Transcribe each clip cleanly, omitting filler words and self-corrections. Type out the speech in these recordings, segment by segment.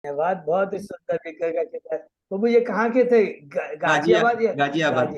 धन्यवाद। बहुत ही सुंदर विग्रह का चित्र। तो ये कहाँ के थे? गाजियाबाद या गाजियाबाद।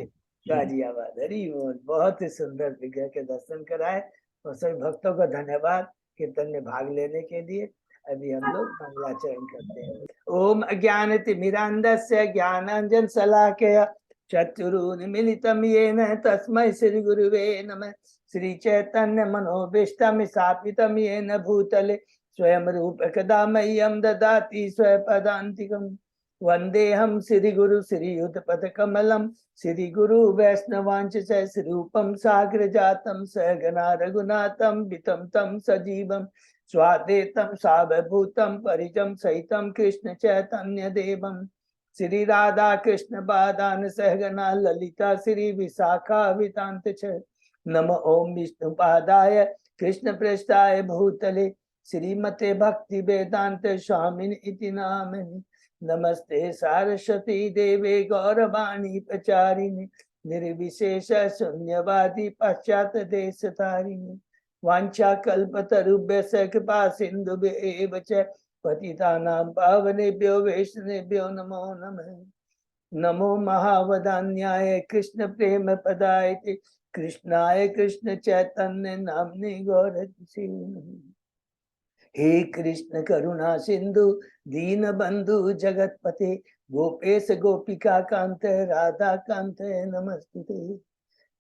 गाजियाबाद। हरी बोल। बहुत ही सुंदर विग्रह के दर्शन कराए और सभी भक्तों का धन्यवाद कीर्तन में भाग लेने के लिए। अभी हम लोग मंगलाचरण करते हैं। ओम अज्ञानतिमिरान्धस्य ज्ञानांजन शलाकया चक्षुरुन्मीलितं येन तस्मै श्री गुरुवे नमः। श्री चैतन्य मनोभीष्टं स्थापितं येन भूतले स्वयं रूप कदा मह्यम ददाति स्वपदान्तिकम्। वन्देऽहं श्रीगुरु श्रीयुतपदकमलं श्री गुरु वैष्णवांच श्रीरूपं साग्रजातं सहगना रघुनाथं वितं तं सजीवं स्वाद्वैतं सावभूतं परिजं सहितं कृष्ण चैतन्य देवं श्री राधा कृष्ण पादान सहगना ललिता श्री विशाखा वितांत च। नमो ओम विष्णुपादाय कृष्ण पृष्ठाय भूतले श्रीमते भक्ति वेदांत स्वामिन इति नामिनि। नमस्ते सारस्वती देवे गौरवाणी प्रचारिणी निर्विशेष शून्यवादी पाश्चात देश तारिणी। वांछा कल्पतरुभ्यश्च कृपा सिन्धुभ्येव च पतितानां पावनेभ्यो वैष्णवेभ्यो नमो नमः। नमो महावदान्याय कृष्ण प्रेम पदाय कृष्णाय कृष्ण चैतन्य नाम्ने गौरसे। हे कृष्ण करुणा सिंधु दीन बंधु जगतपते गोपेश गोपिका कांत राधा कांत नमस्ते।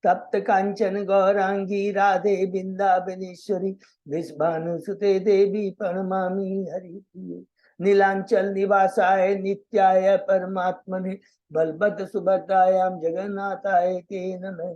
तप्त कांचन गौरांगी राधे बिंदाबनेश्वरी विश्वानुसुते देवी प्रणमामि हरिप्रिये। नीलांचल निवासाय नित्याय परमात्मने बलभद्र सुभद्रायां जगन्नाथाय ते नमः।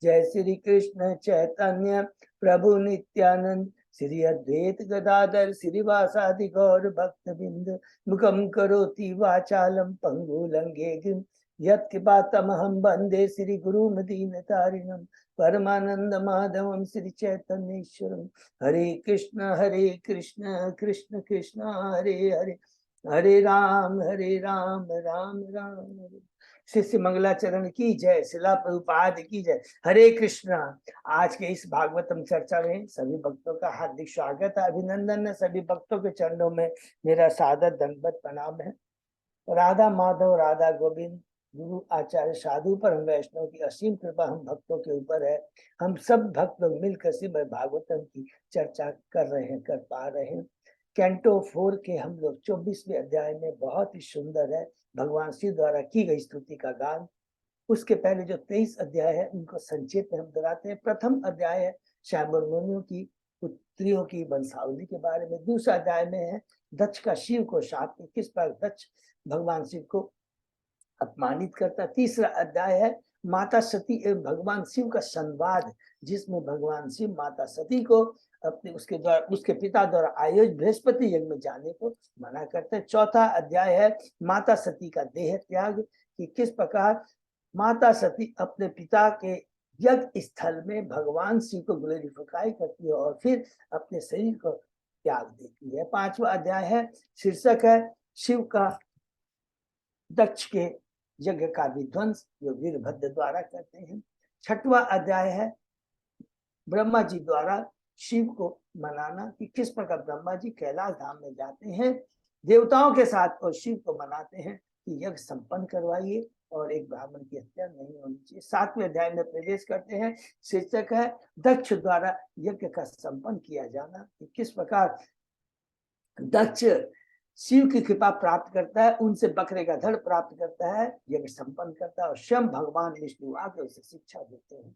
जय श्री कृष्ण चैतन्य प्रभु नित्यानंद श्री अद्वैत गदाधर श्रीवासादि गौर भक्त बिंद मुखम करोति वाचालम पंगु लंघे यत्कृपातमहं वन्दे श्री गुरुमदीनतारिणं परमानंद माधवं श्री चैतन्येश्वरं। हरे कृष्ण कृष्ण कृष्ण हरे हरे हरे राम राम राम हरे। शिष्य मंगलाचरण की जय। शिला प्रभुपाद की जय। हरे कृष्णा। आज के इस भागवतम चर्चा में सभी भक्तों का हार्दिक स्वागत है, अभिनंदन है। सभी भक्तों के चरणों में मेरा सादर दंडवत प्रणाम है। राधा माधव राधा गोविंद गुरु आचार्य साधु परम वैष्णव की असीम कृपा हम भक्तों के ऊपर है। हम सब भक्त लोग मिलकर श्रीमद् भागवतम की चर्चा कर रहे हैं, कर पा रहे हैं। कैंटो 4 के हम लोग 24वें अध्याय में बहुत ही सुंदर है भगवान शिव द्वारा की गई स्तुति का गान। उसके पहले जो 23 अध्याय है उनको संक्षेप में हम दोहराते हैं। प्रथम अध्याय है श्यामल मुनियों की पुत्रियों की वंशावली के बारे में। दूसरा अध्याय में है दक्ष का शिव को शाप, किस पर दक्ष भगवान शिव को अपमानित करता। तीसरा अध्याय है माता सती एवं भगवान शिव का संवाद, जिसमें भगवान शिव माता सती को अपने उसके पिता द्वारा आयोजित बृहस्पति यज्ञ में जाने को मना करते हैं। चौथा अध्याय है माता सती का देह त्याग, कि किस प्रकार माता सती अपने पिता के यज्ञ स्थल में भगवान शिव को ग्लोरीफाई करती है और फिर अपने शरीर को त्याग देती है। पांचवा अध्याय है, शीर्षक है शिव का दक्ष के यज्ञ का विध्वंस, जो वीरभद्र द्वारा करते हैं। छठवां अध्याय है ब्रह्मा जी द्वारा शिव को मनाना, कि किस प्रकार ब्रह्मा जी कैलाश धाम में जाते हैं देवताओं के साथ और शिव को मनाते हैं कि यज्ञ संपन्न करवाइए और एक ब्राह्मण की हत्या नहीं होनी चाहिए। सातवें अध्याय में प्रवेश करते हैं, शीर्षक है दक्ष द्वारा यज्ञ का संपन्न किया जाना, कि किस प्रकार दक्ष शिव की कृपा प्राप्त करता है, उनसे बकरे का धड़ प्राप्त करता है, यज्ञ संपन्न करता है और स्वयं भगवान विष्णु आके उसे शिक्षा देते हैं।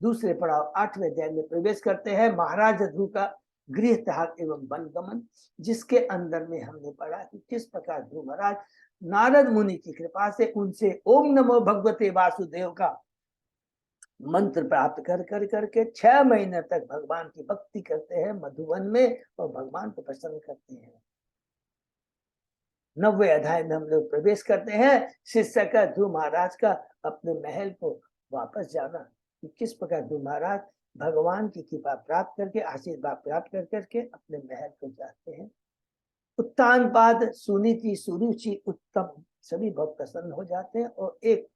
दूसरे पड़ाव 8वें अध्याय में प्रवेश करते हैं, महाराज ध्रुव का गृह त्याग एवं वन गमन, जिसके अंदर में हमने पढ़ा कि किस प्रकार ध्रुव महाराज नारद मुनि की कृपा से उनसे ओम नमो भगवते वासुदेव का मंत्र प्राप्त कर करके 6 महीने तक भगवान की भक्ति करते हैं मधुवन में और भगवान को प्रसन्न करते हैं। 9वें अध्याय में हम लोग प्रवेश करते हैं, शिष्य का ध्रुव महाराज का अपने महल को वापस जाना, कि किस प्रकार ध्रुव महाराज भगवान की कृपा प्राप्त करके आशीर्वाद प्राप्त कर करके अपने महल को जाते हैं। उत्तानपाद सुनीति सुरुचि उत्तम सभी बहुत प्रसन्न हो जाते हैं और एक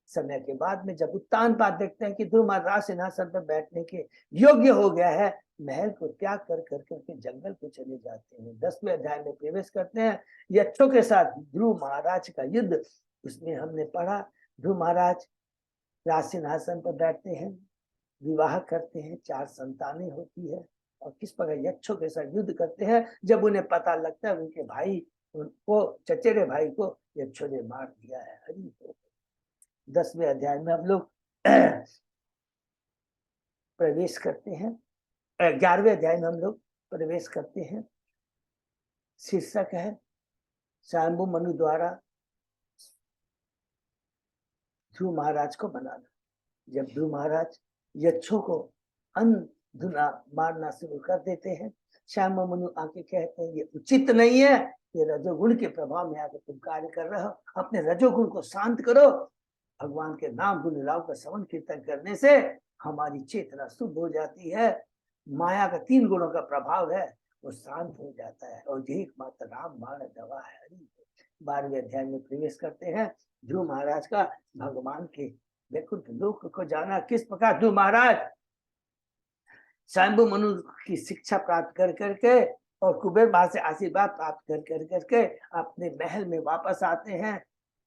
समय के बाद में जब उत्तानपाद देखते हैं कि ध्रुव महाराज सिंहासन पर बैठने के योग्य हो गया है, महल को त्याग कर करके जंगल को चले जाते हैं। 10वें अध्याय में प्रवेश करते हैं। यक्षों के साथ ध्रुव महाराज का युद्ध, उसमें हमने पढ़ा ध्रुव महाराज राज सिंहासन पर बैठते हैं, विवाह करते हैं, 4 संतानें होती है और किस प्रकार यक्षों के साथ युद्ध करते हैं। जब उन्हें पता लगता है उनके भाई, उनको चचेरे भाई को यक्षों ने मार दिया है। हरि 10वें अध्याय में हम लोग प्रवेश करते हैं। 11वें अध्याय में हम लोग प्रवेश करते हैं। शीर्षक है स्वयंभू मनु द्वारा ध्रुव महाराज को बनाना। जब ध्रुव महाराज यक्षों को अंधुना मारना शुरू कर देते हैं, स्वयंभू मनु आके कहते हैं ये उचित नहीं है, ये रजोगुण के प्रभाव में आकर तुम कार्य कर रहे हो, अपने रजोगुण को शांत करो। भगवान के नाम गुण लीलाओं का श्रवण कीर्तन करने से हमारी चेतना शुद्ध हो जाती है, माया का 3 गुणों का प्रभाव है वो शांत हो जाता है और यही एकमात्र राम बाण दवा है। 12वें अध्याय में प्रवेश करते हैं। ध्रुव महाराज का भगवान के वैकुंठ लोक को जाना। किस प्रकार ध्रुव महाराज स्वयंभू मनु की शिक्षा प्राप्त कर करके और कुबेर माँ से आशीर्वाद प्राप्त कर करके अपने महल में वापस आते हैं,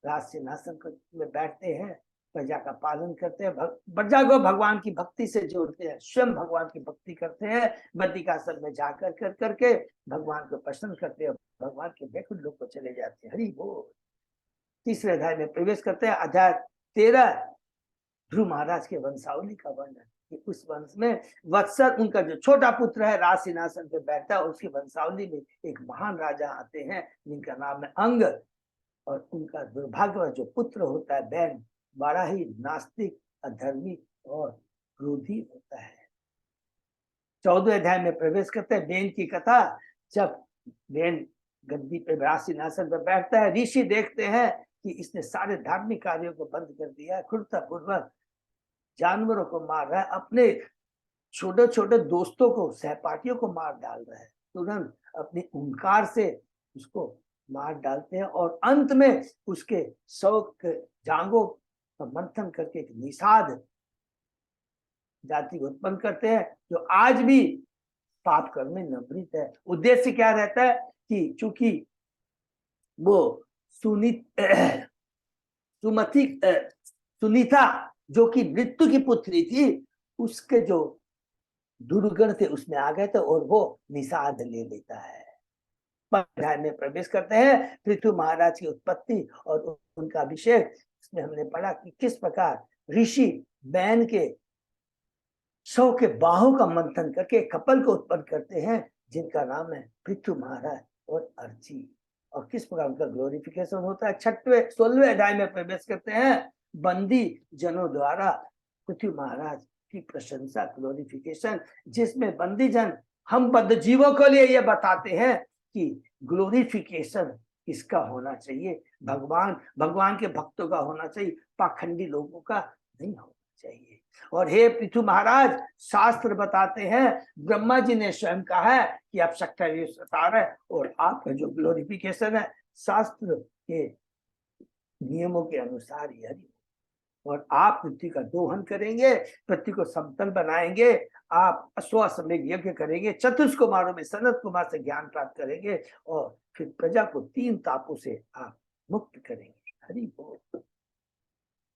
राज सिंहासन में बैठते हैं, प्रजा का पालन करते हैं, प्रजा को भगवान की भक्ति से जोड़ते हैं, स्वयं भगवान की भक्ति करते हैं, बद्रिकाश्रम में जाकर कर करके भगवान को प्रसन्न करते हैं, भगवान के वैकुंठ लोक को चले जाते हैं। हरि बोल। 3रे अध्याय में प्रवेश करते हैं। अध्याय 13 ध्रुव महाराज के वंशावली का वर्णन। उस वंश में वत्सर उनका जो छोटा पुत्र है राज सिंहासन पे बैठा है, उसकी वंशावली में एक महान राजा आते हैं जिनका नाम है अंग, और उनका दुर्भाग्य जो पुत्र होता है बैन, बड़ा ही नास्तिक, अधर्मी और क्रोधी होता है। 14वें अध्याय में प्रवेश करते हैं। बैन की कथा। जब बैन गद्दी पे राज सिंहासन पर बैठता है, ऋषि देखते हैं कि इसने सारे धार्मिक कार्यों को बंद कर दिया है, क्रूरतापूर्वक जानवरों को मार रहा है, अपने छोटे छोटे दोस्तों को, सहपाठियों को मार डाल रहा है, तुरंत अपनी ओंकार से उसको मार डालते हैं और अंत में उसके शव जांघों का मंथन करके एक निषाद जाति को उत्पन्न करते हैं जो आज भी पाप कर्म में निवृत्त है। उद्देश्य क्या रहता है कि चूंकि वो सुनीता जो कि मृत्यु की पुत्री थी, उसके जो दुर्गुण थे उसमें आ गए थे और वो निषाद ले लेता है। अध्याय में प्रवेश करते हैं। पृथ्वी महाराज की उत्पत्ति और उनका अभिषेक। इसमें हमने पढ़ा कि किस प्रकार ऋषि बैन के शव के बाहों का मंथन करके कपल को उत्पन्न करते हैं जिनका नाम है पृथ्वी महाराज और अर्ची, और किस प्रकार उनका ग्लोरिफिकेशन होता है। 16वें अध्याय में प्रवेश करते हैं। बंदी जनों द्वारा पृथ्वी महाराज की प्रशंसा, ग्लोरिफिकेशन, जिसमें बंदी जन हम बद्ध जीवों के लिए ये बताते हैं कि ग्लोरिफिकेशन किसका होना चाहिए, भगवान के भक्तों का होना चाहिए, पाखंडी लोगों का नहीं होना चाहिए। और हे पृथ्वी महाराज, शास्त्र बताते हैं, ब्रह्मा जी ने स्वयं कहा है कि आप शक्तिशाली है और आपका जो ग्लोरिफिकेशन है शास्त्र के नियमों के अनुसार ही है, और आप पृथ्वी का दोहन करेंगे, पृथ्वी को समतल बनाएंगे, आप अश्वमेध यज्ञ करेंगे, चतुर्थ कुमारों में सनत कुमार से ज्ञान प्राप्त करेंगे और फिर प्रजा को 3 तापों से आप मुक्त करेंगे। हरि बोल।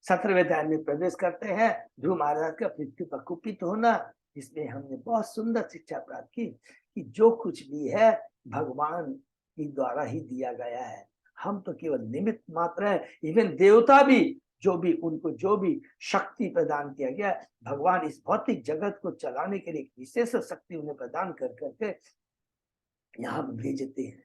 17वें अध्याय में प्रवेश करते हैं। ध्रुव महाराज का पृथ्वी पर कुपित होना। इसमें हमने बहुत सुंदर शिक्षा प्राप्त की कि जो कुछ भी है भगवान के द्वारा ही दिया गया है, हम तो केवल निमित्त मात्र है। इवन देवता भी उनको जो भी शक्ति प्रदान किया गया, भगवान इस भौतिक जगत को चलाने के लिए विशेष शक्ति उन्हें प्रदान कर करके यहाँ भेजते हैं।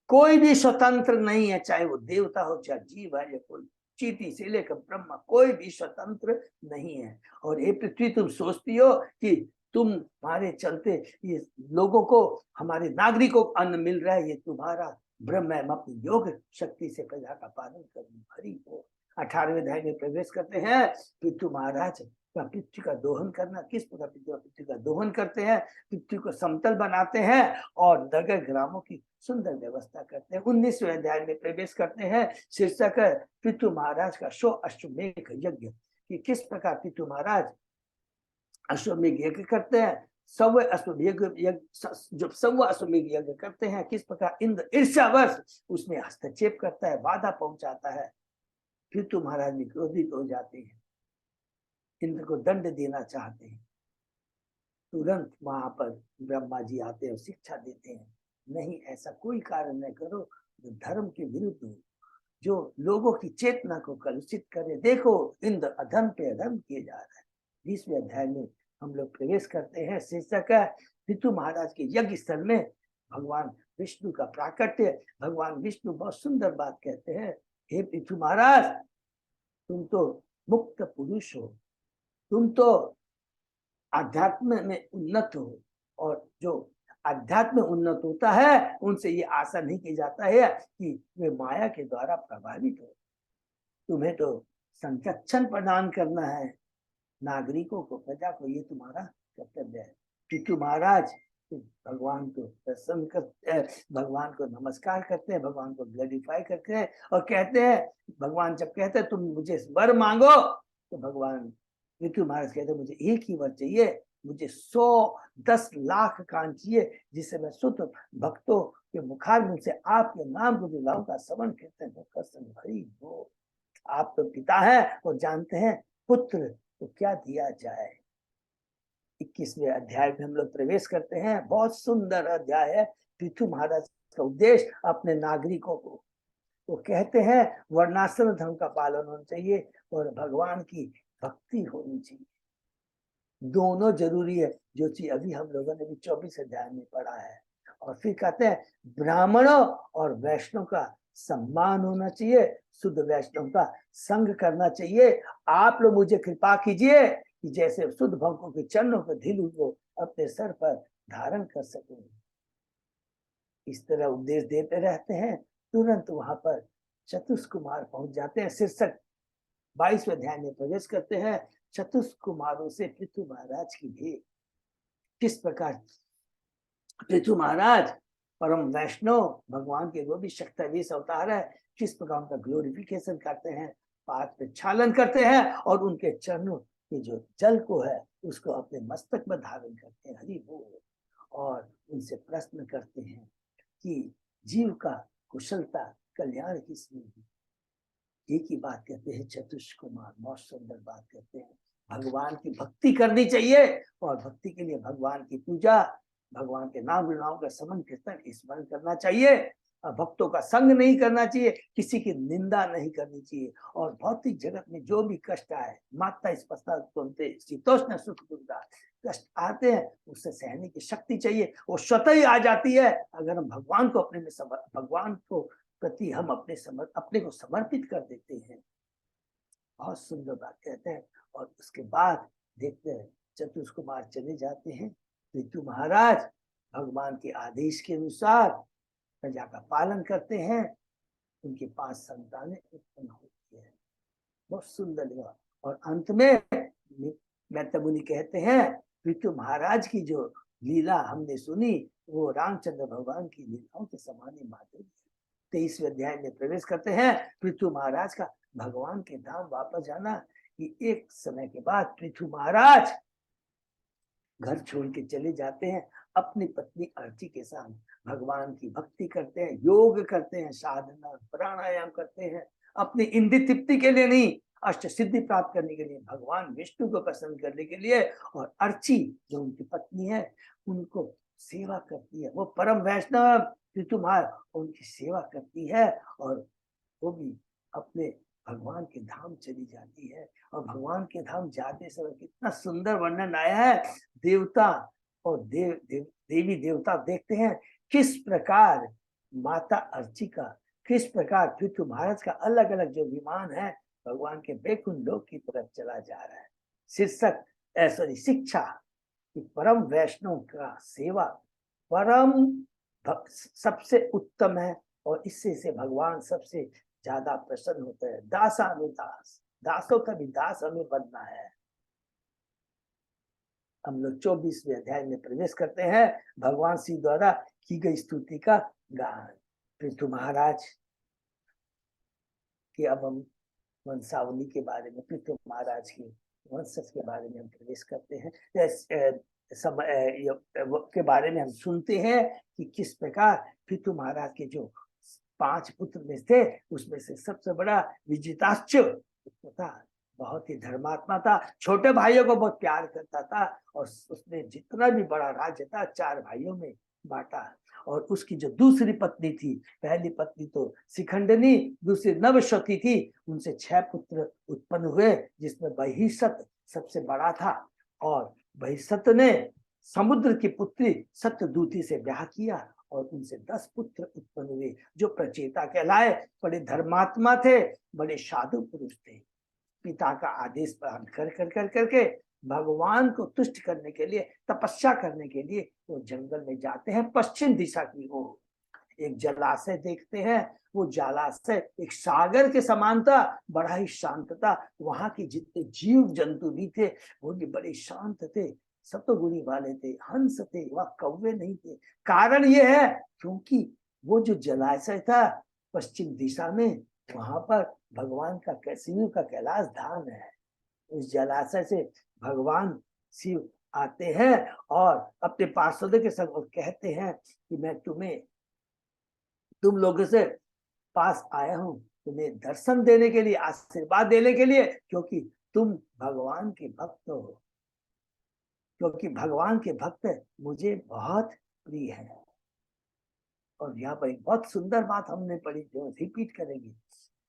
कोई भी स्वतंत्र नहीं है, चाहे वो देवता हो, चाहे जीव है, या कोई चींटी से लेकर ब्रह्मा, कोई भी स्वतंत्र नहीं है। और ये पृथ्वी, तुम सोचती हो कि तुम्हारे चलते ये लोगों को, हमारे नागरिकों को अन्न मिल रहा है, ये तुम्हारा ब्रह्म है। मैं अपनी योग शक्ति से प्रजा का पालन करूं। हरि बोल। 18वें अध्याय में प्रवेश करते हैं। पृथ्वी महाराज का पृथ्वी का दोहन करना, किस प्रकार पृथ्वी का दोहन करते हैं, पृथ्वी को समतल बनाते हैं और नगर ग्रामों की सुंदर व्यवस्था करते हैं। 19वें अध्याय में प्रवेश करते हैं। शीर्षक है पृथु महाराज का शो अश्वमेघ यज्ञ, कि किस प्रकार पृथु महाराज अश्वमेघ यज्ञ करते हैं। सव अश्वमेघ जब सव अश्वमेघ यज्ञ करते हैं, किस प्रकार इंद्र ईर्ष्यावश उसमें हस्तक्षेप करता है, बाधा पहुंचाता है। पृथु महाराज भी क्रोधित हो जाते हैं, इंद्र को दंड देना चाहते हैं। तुरंत वहां पर ब्रह्मा जी आते हैं और शिक्षा देते हैं, नहीं ऐसा कोई कार्य न करो जो धर्म के विरुद्ध हो, जो लोगों की चेतना को कलुषित करे। देखो इंद्र अधर्म पे अधर्म किए जा रहा है। 20वें अध्याय में हम लोग प्रवेश करते हैं। शीर्षक है पृथु महाराज के यज्ञ स्थल में भगवान विष्णु का प्राकट्य। भगवान विष्णु बहुत सुंदर बात कहते हैं, हे पृथु महाराज, तुम तो मुक्त पुरुष हो, तुम तो आध्यात्म में उन्नत हो, और जो अध्यात्म उन्नत होता है उनसे ये आशा नहीं की जाता है कि वे माया के द्वारा प्रभावित हो। तुम्हें तो संरक्षण प्रदान करना है नागरिकों को, प्रजा को, ये तुम्हारा कर्तव्य है। पृथु महाराज भगवान को प्रसन्न करते हैं, भगवान को नमस्कार करते हैं, भगवान को ग्लोरीफाई करते हैं और कहते हैं, भगवान जब कहते हैं तुम मुझे वर मांगो, तो भगवान पृथु महाराज कहते हैं मुझे एक ही वर चाहिए, मुझे 110 लाख कान चाहिए, जिससे मैं शुद्ध भक्तों के मुखारबिंद से आपके नाम को दिलाऊं का श्रवण कीर्तन कर भरी हो। आप तो पिता है और जानते हैं पुत्र तो क्या दिया जाए। 21वें अध्याय में हम लोग प्रवेश करते हैं। बहुत सुंदर अध्याय है। पृथु महाराज का उपदेश अपने नागरिकों को, वो कहते हैं वर्णाश्रम धर्म का पालन होना चाहिए और भगवान की भक्ति होनी चाहिए, दोनों जरूरी है, जो चीज अभी हम लोगों ने भी 24 अध्याय में पढ़ा है। और फिर कहते हैं ब्राह्मणों और वैष्णव का सम्मान होना चाहिए, शुद्ध वैष्णव का संग करना चाहिए। आप लोग मुझे कृपा कीजिए कि जैसे शुद्ध भक्तों के चरणों पर धूल को अपने सर पर धारण कर सके। इस तरह उपदेश देते रहते हैं। तुरंत वहां पर चतुष्कुमार पहुंच जाते हैं। शीर्षक 22वें अध्याय में प्रवेश करते हैं। चतुष्कुमारों से पृथु महाराज की भेंट। किस प्रकार पृथु महाराज परम वैष्णव भगवान के वो भी शक्ति 20 अवतार है, किस प्रकार उनका ग्लोरिफिकेशन करते हैं, पाद प्रक्षालन करते हैं और उनके चरणों के जो जल को है उसको अपने मस्तक में धारण करते हैं। हरि बोल। और उनसे प्रश्न करते हैं कि जीव का कुशलता कल्याण किसमें है। एक ही बात कहते हैं चतुष्कुमार, बहुत सुंदर बात कहते हैं, भगवान की भक्ति करनी चाहिए और भक्ति के लिए भगवान की पूजा, भगवान के नाम गुणाओं का समन कीर्तन स्मरण करना चाहिए, भक्तों का संग नहीं करना चाहिए, किसी की निंदा नहीं करनी चाहिए। और भौतिक जगत में जो भी कष्ट आए, माता शीतोष्ण सुख दुर्गा, कष्ट आते हैं उससे सहने की शक्ति चाहिए, वो स्वतः ही आ जाती है अगर हम भगवान को अपने में भगवान को प्रति हम अपने को समर्पित कर देते हैं। बहुत सुंदर बात कहते हैं। और उसके बाद देखते हैं चतुष्कुमार चले जाते हैं। पृथु महाराज भगवान के आदेश के अनुसार प्रजा का पालन करते हैं। उनके 5 संतानें उत्पन्न होती है। बहुत सुंदर लगा। और अंत में मेहता मुनि कहते हैं पृथु महाराज की जो लीला हमने सुनी वो रामचंद्र भगवान की लीलाओं के समान ही माधुर्य है। 23वें अध्याय में प्रवेश करते हैं। पृथु महाराज का भगवान के धाम वापस जाना, कि एक समय के बाद पृथु महाराज घर छोड़ के चले जाते हैं, अपनी पत्नी अर्ची के साथ भगवान की भक्ति करते हैं, योग करते हैं, साधना प्राणायाम करते हैं, अपनी इंद्रिय तृप्ति के लिए नहीं, अष्ट सिद्धि प्राप्त करने के लिए, भगवान विष्णु को प्रसन्न करने के लिए। और अर्ची जो उनकी पत्नी है उनको सेवा करती है। वो परम वैष्णव पृथु महाराज उनकी सेवा करती है और वो भी अपने भगवान के धाम चली जाती है। और भगवान के धाम जाते समय कितना सुंदर वर्णन आया है। देवता और देवी देवता देखते हैं किस प्रकार माता अर्ची का, किस प्रकार पृथु महाराज का अलग अलग जो विमान है भगवान के वैकुंठ लोक की तरफ चला जा रहा है। शीर्षक शिक्षा कि परम वैष्णव का सेवा परम सबसे उत्तम है और इससे से भगवान सबसे ज्यादा प्रसन्न होते हैं। दासानुदास, दासों का भी दास हमें बनना है। हम लोग 24वें अध्याय में प्रवेश करते हैं। भगवान शिव द्वारा की गई स्तुति का गान। पृथु महाराज की अब हम वंशावली के बारे में, पृथु महाराज की वंशज के बारे में हम प्रवेश करते हैं। समय के बारे में हम सुनते हैं कि किस प्रकार पृथु महाराज के जो 5 पुत्र में थे, उसमें से सबसे बड़ा विजिताश्च था। बहुत ही धर्मात्मा था, छोटे भाइयों को बहुत प्यार करता था और उसने जितना भी बड़ा राज्य था 4 भाइयों में बांटा। और उसकी जो दूसरी पत्नी थी, पहली पत्नी तो शिखंडनी, दूसरी नवशती थी, उनसे 6 पुत्र उत्पन्न हुए, जिसमें बहिष्यत सबसे बड़ा था। और बहिष्यत ने समुद्र की पुत्री सत्यदूती से ब्याह किया और उनसे 10 पुत्र उत्पन्न हुए, जो प्रचेता कहलाए। बड़े धर्मात्मा थे, बड़े साधु पुरुष थे। पिता का आदेश पालन कर करके भगवान को तुष्ट करने के लिए, तपस्या करने के लिए वो जंगल में जाते हैं, पश्चिम दिशा की ओर। एक जलाशय देखते हैं, वो जलाशय एक सागर के समान था, बड़ा ही शांत था। वहां के जितने जीव जंतु भी थे वो भी बड़े शांत थे, सतोगुणी वाले थे, हंस थे, वह कौवे नहीं थे। कारण ये है क्योंकि वो जो जलाशय था पश्चिम दिशा में, वहां पर भगवान का शिव का कैलाश धाम है। उस जलाशय से भगवान शिव आते हैं और अपने पार्षदों के संग कहते हैं कि मैं तुम लोगों से पास आया हूं, तुम्हें दर्शन देने के लिए, आशीर्वाद देने के लिए, क्योंकि तुम भगवान के भक्त हो, क्योंकि भगवान के भक्त मुझे बहुत प्रिय है। और यहाँ पर एक बहुत सुंदर बात हमने पढ़ी, जो रिपीट करेंगे।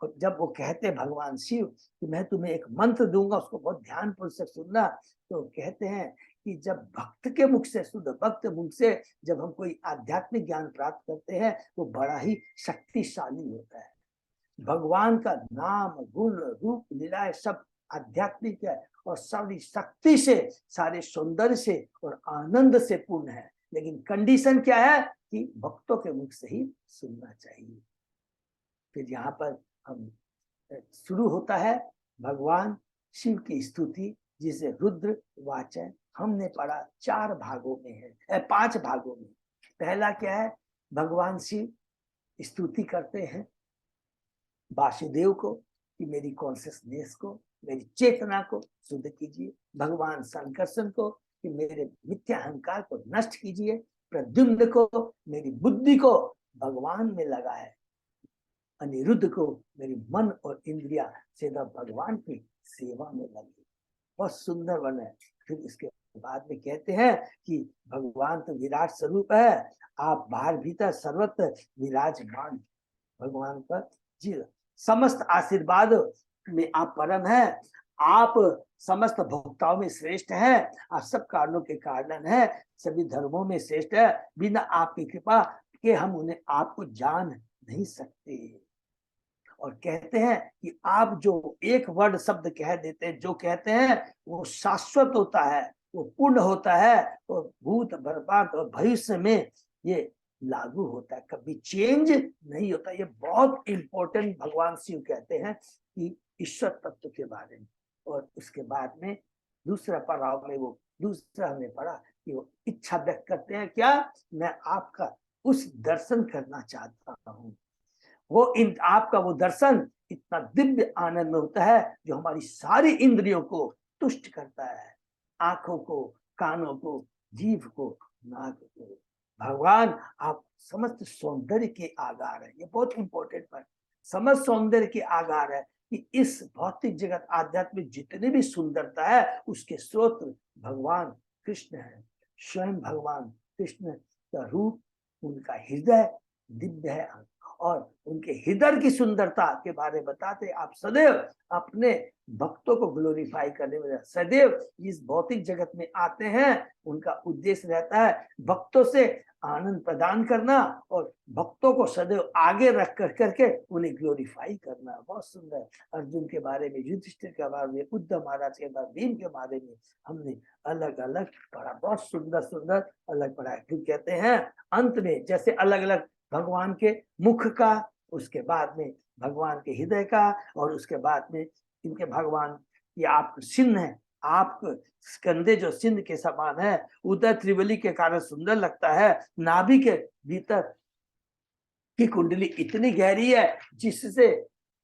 और जब वो कहते भगवान शिव कि मैं तुम्हें एक मंत्र दूंगा, उसको बहुत ध्यानपूर्वक से सुनना, तो कहते हैं कि जब भक्त के मुख से, शुद्ध भक्त मुख से जब हम कोई आध्यात्मिक ज्ञान प्राप्त करते हैं, वो बड़ा ही शक्तिशाली होता है। भगवान का नाम, गुण, रूप, लीलाएं सब आध्यात्मिक है और सारी शक्ति से, सारे सौंदर्य से और आनंद से पूर्ण है। लेकिन कंडीशन क्या है कि भक्तों के मुख से ही सुनना चाहिए। फिर यहाँ पर हम शुरू होता है भगवान शिव की स्तुति, जिसे रुद्र वाचन हमने पढ़ा 4 भागों में है, 5 भागों में। पहला क्या है, भगवान शिव स्तुति करते हैं वासुदेव को कि मेरी कॉन्शियसनेस को, मेरी चेतना को शुद्ध कीजिए। भगवान संकर्षण को कि मेरे मिथ्या अहंकार को नष्ट कीजिए। प्रद्युम्न को मेरी बुद्धि को भगवान में लगाए। अनिरुद्ध को मेरी मन और इंद्रिया सीधा भगवान की सेवा में लगी। बहुत सुंदर वन है। फिर इसके बाद में कहते हैं कि भगवान तो विराट स्वरूप है, आप बाहर भीतर सर्वत्र विराजमान। भगवान का जी समस्त आशीर्वाद में आप परम है, आप समस्त भोक्ताओं में श्रेष्ठ है, आप सब कारणों के कारण है, सभी धर्मों में श्रेष्ठ है। बिना आपकी कृपा के हम उन्हें आपको जान नहीं सकते। और कहते हैं कि आप जो एक वर्ड शब्द कह देते हैं, जो कहते हैं वो शाश्वत होता है, वो पूर्ण होता है, और भूत वर्तमान और भविष्य में ये लागू होता है, कभी चेंज नहीं होता। ये बहुत इंपॉर्टेंट भगवान शिव कहते हैं कि ईश्वर तत्व के बारे में। और उसके बाद में दूसरा पड़ाव में वो दूसरा हमने पढ़ा कि वो इच्छा व्यक्त करते हैं, क्या, मैं आपका उस दर्शन करना चाहता हूँ। वो आपका वो दर्शन इतना दिव्य आनंद में होता है जो हमारी सारी इंद्रियों को तुष्ट करता है, आंखों को, कानों को, जीभ को, नाक को। भगवान आप समस्त सौंदर्य के आगार है। ये बहुत इंपॉर्टेंट बात, समस्त सौंदर्य के आगार है कि इस भौतिक जगत आध्यात्मिक जितनी भी सुंदरता है उसके स्रोत भगवान कृष्ण है। स्वयं भगवान कृष्ण का रूप, उनका हृदय दिव्य है और उनके हृदय की सुंदरता के बारे में बताते। आप सदैव अपने भक्तों को ग्लोरीफाई करने में, सदैव इस भौतिक जगत में आते हैं, उनका उद्देश्य रहता है भक्तों से आनंद प्रदान करना और भक्तों को सदैव आगे रख कर करके उन्हें ग्लोरीफाई करना। बहुत सुंदर। अर्जुन के बारे में, युधिष्ठिर के बारे में, उद्धव महाराज के बारे में, भीम के बारे में हमने अलग अलग पढ़ा, बहुत सुंदर सुंदर अलग पढ़ा। फिर कहते हैं अंत में जैसे अलग अलग भगवान के मुख का, उसके बाद में भगवान के हृदय का, और उसके बाद में इनके भगवान की आप चिन्ह है आप कंधे जो सिंध के समान है, उदर त्रिवली के कारण सुंदर लगता है, नाभि के भीतर की कुंडली इतनी गहरी है जिससे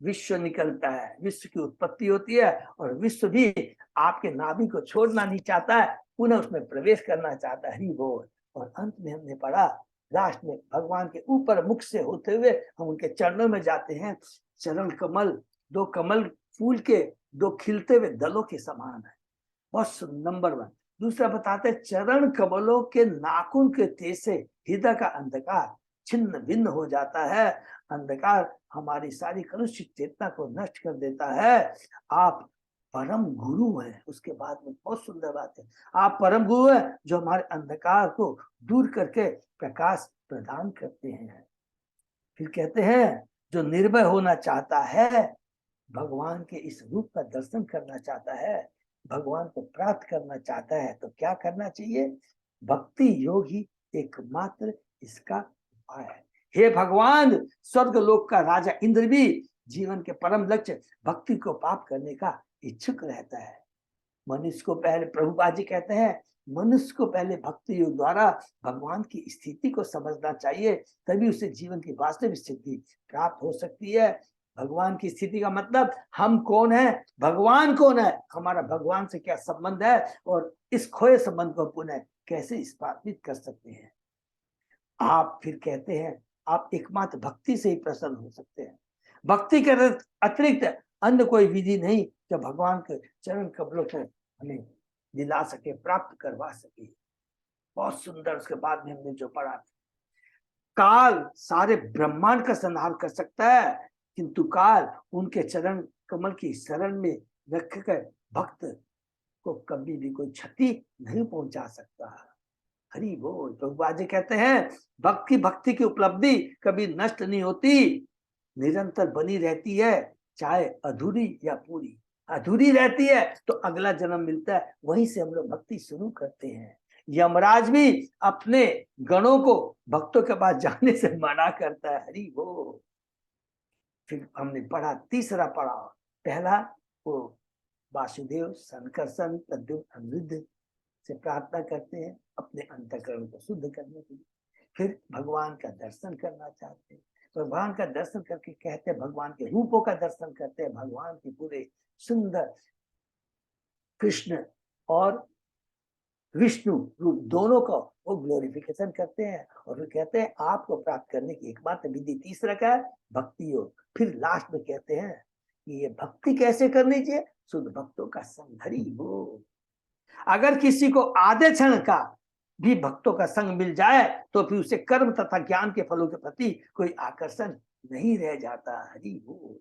विश्व निकलता है, विश्व की उत्पत्ति होती है, और विश्व भी आपके नाभि को छोड़ना नहीं चाहता है, पुनः उसमें प्रवेश करना चाहता है। हरि बोल। और अंत में हमने पढ़ा, लास्ट में भगवान के ऊपर मुख से होते हुए हम उनके चरणों में जाते हैं। चरण कमल, दो कमल फूल के दो खिलते हुए दलों के समान है। बस नंबर 1। दूसरा बताते हैं, चरण कमलों के नाखून के तेज से हृदय का अंधकार छिन्न भिन्न हो जाता है। अंधकार हमारी सारी कलुषित चेतना को नष्ट कर देता है। आप परम गुरु हैं। उसके बाद में बहुत सुंदर बात है, आप परम गुरु हैं जो हमारे अंधकार को दूर करके प्रकाश प्रदान करते हैं। फिर कहते हैं, जो निर्भय होना चाहता है, भगवान के इस रूप का दर्शन करना चाहता है, भगवान को प्राप्त करना चाहता है, तो क्या करना चाहिए? भक्ति योग ही एकमात्र इसका उपाय है। हे भगवान, स्वर्ग लोक का राजा इंद्र भी जीवन के परम लक्ष्य भक्ति को प्राप्त करने का इच्छुक रहता है। मनुष्य को पहले, प्रभुपाद जी कहते हैं, मनुष्य को पहले भक्ति योग द्वारा भगवान की स्थिति को समझना चाहिए, तभी उसे जीवन की वास्तविक स्थिति प्राप्त हो सकती है। भगवान की स्थिति का मतलब हम कौन है, भगवान कौन है, हमारा भगवान से क्या संबंध है, और इस खोए संबंध को पुनः कैसे स्थापित कर सकते हैं। आप फिर कहते हैं, आप एकमात्र भक्ति से ही प्रसन्न हो सकते हैं। भक्ति के अतिरिक्त अन्य कोई विधि नहीं जो भगवान के चरण कमलों को हमें दिला सके, प्राप्त करवा सके। बहुत सुंदर। उसके बाद में हमने जो पढ़ा, काल सारे ब्रह्मांड का संहार कर सकता है, किंतु काल उनके चरण कमल की शरण में रखकर भक्त को कभी भी कोई क्षति नहीं पहुंचा सकता। हरि बोल। प्रभुपाद जी कहते हैं, भक्ति की उपलब्धि कभी नष्ट नहीं होती, निरंतर बनी रहती है, चाहे अधूरी या पूरी। अधूरी रहती है तो अगला जन्म मिलता है, वहीं से हम लोग भक्ति शुरू करते हैं। यमराज भी अपने गणों को भक्तों के पास जाने से मना करता है। हरि बोल। फिर हमने पढ़ा, तीसरा पढ़ा, पहला वो वासुदेव संकर्षण प्रद्युम्न अनिरुद्ध से प्रार्थना करते हैं अपने अंतःकरण को शुद्ध करने के लिए। फिर भगवान का दर्शन करना चाहते हैं, भगवान का दर्शन करके कहते हैं, भगवान के रूपों का दर्शन करते हैं, भगवान की पूरे सुंदर कृष्ण और विष्णु रूप दोनों का वो ग्लोरिफिकेशन करते हैं, और फिर कहते हैं आपको प्राप्त करने की एकमात्र विधि तीसरा का है भक्ति योग। फिर लास्ट में कहते हैं कि ये भक्ति कैसे करनी चाहिए, शुद्ध भक्तों का संग। हरि बोल। अगर किसी को आधे क्षण का भी भक्तों का संग मिल जाए तो फिर उसे कर्म तथा ज्ञान के फलों के प्रति कोई आकर्षण नहीं रह जाता। हरि बोल।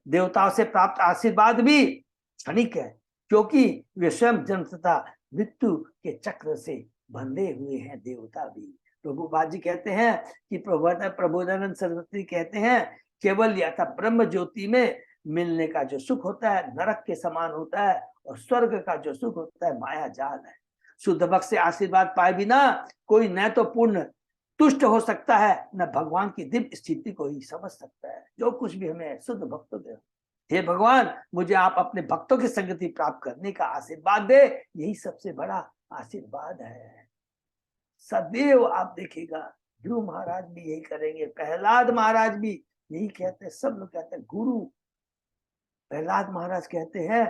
देवताओं से प्राप्त आशीर्वाद भी क्षणिक है, क्योंकि वे स्वयं जन्म तथा मृत्यु के चक्र से बंधे हुए हैं। देवता भी, प्रभुपाद जी कहते हैं कि प्रबोधानंद सरस्वती कहते हैं, केवल या ब्रह्म ज्योति में मिलने का जो सुख होता है नरक के समान होता है, और स्वर्ग का जो सुख होता है माया जाल है। शुद्ध भक्त से आशीर्वाद पाए बिना कोई न तो पूर्ण तुष्ट हो सकता है, न भगवान की दिव्य स्थिति को ही समझ सकता है। जो कुछ भी हमें शुद्ध भक्तों दे, हे भगवान, मुझे आप अपने भक्तों की संगति प्राप्त करने का आशीर्वाद दे, यही सबसे बड़ा आशीर्वाद है। सदैव आप देखिएगा ध्रुव महाराज भी यही करेंगे, प्रहलाद महाराज भी यही कहते हैं, सब लोग कहते हैं गुरु। प्रहलाद महाराज कहते हैं,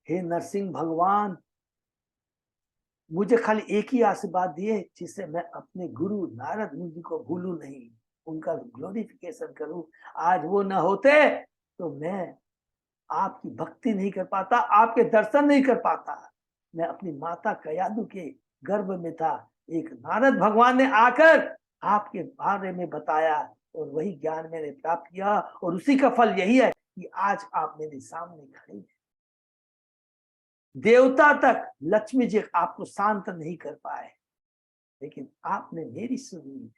हे नरसिंह भगवान, मुझे खाली एक ही आशीर्वाद दिए जिससे मैं अपने गुरु नारद मुनि को भूलूं नहीं, उनका ग्लोरिफिकेशन करूं। आज वो न होते तो मैं आपकी भक्ति नहीं कर पाता, आपके दर्शन नहीं कर पाता। मैं अपनी माता कयादु के गर्भ में था, एक नारद भगवान ने आकर आपके बारे में बताया और वही ज्ञान मैंने प्राप्त किया, और उसी का फल यही है कि आज आप मेरे सामने खड़े हैं। देवता तक लक्ष्मी जी आपको शांत नहीं कर पाए, लेकिन आपने मेरी सुनी।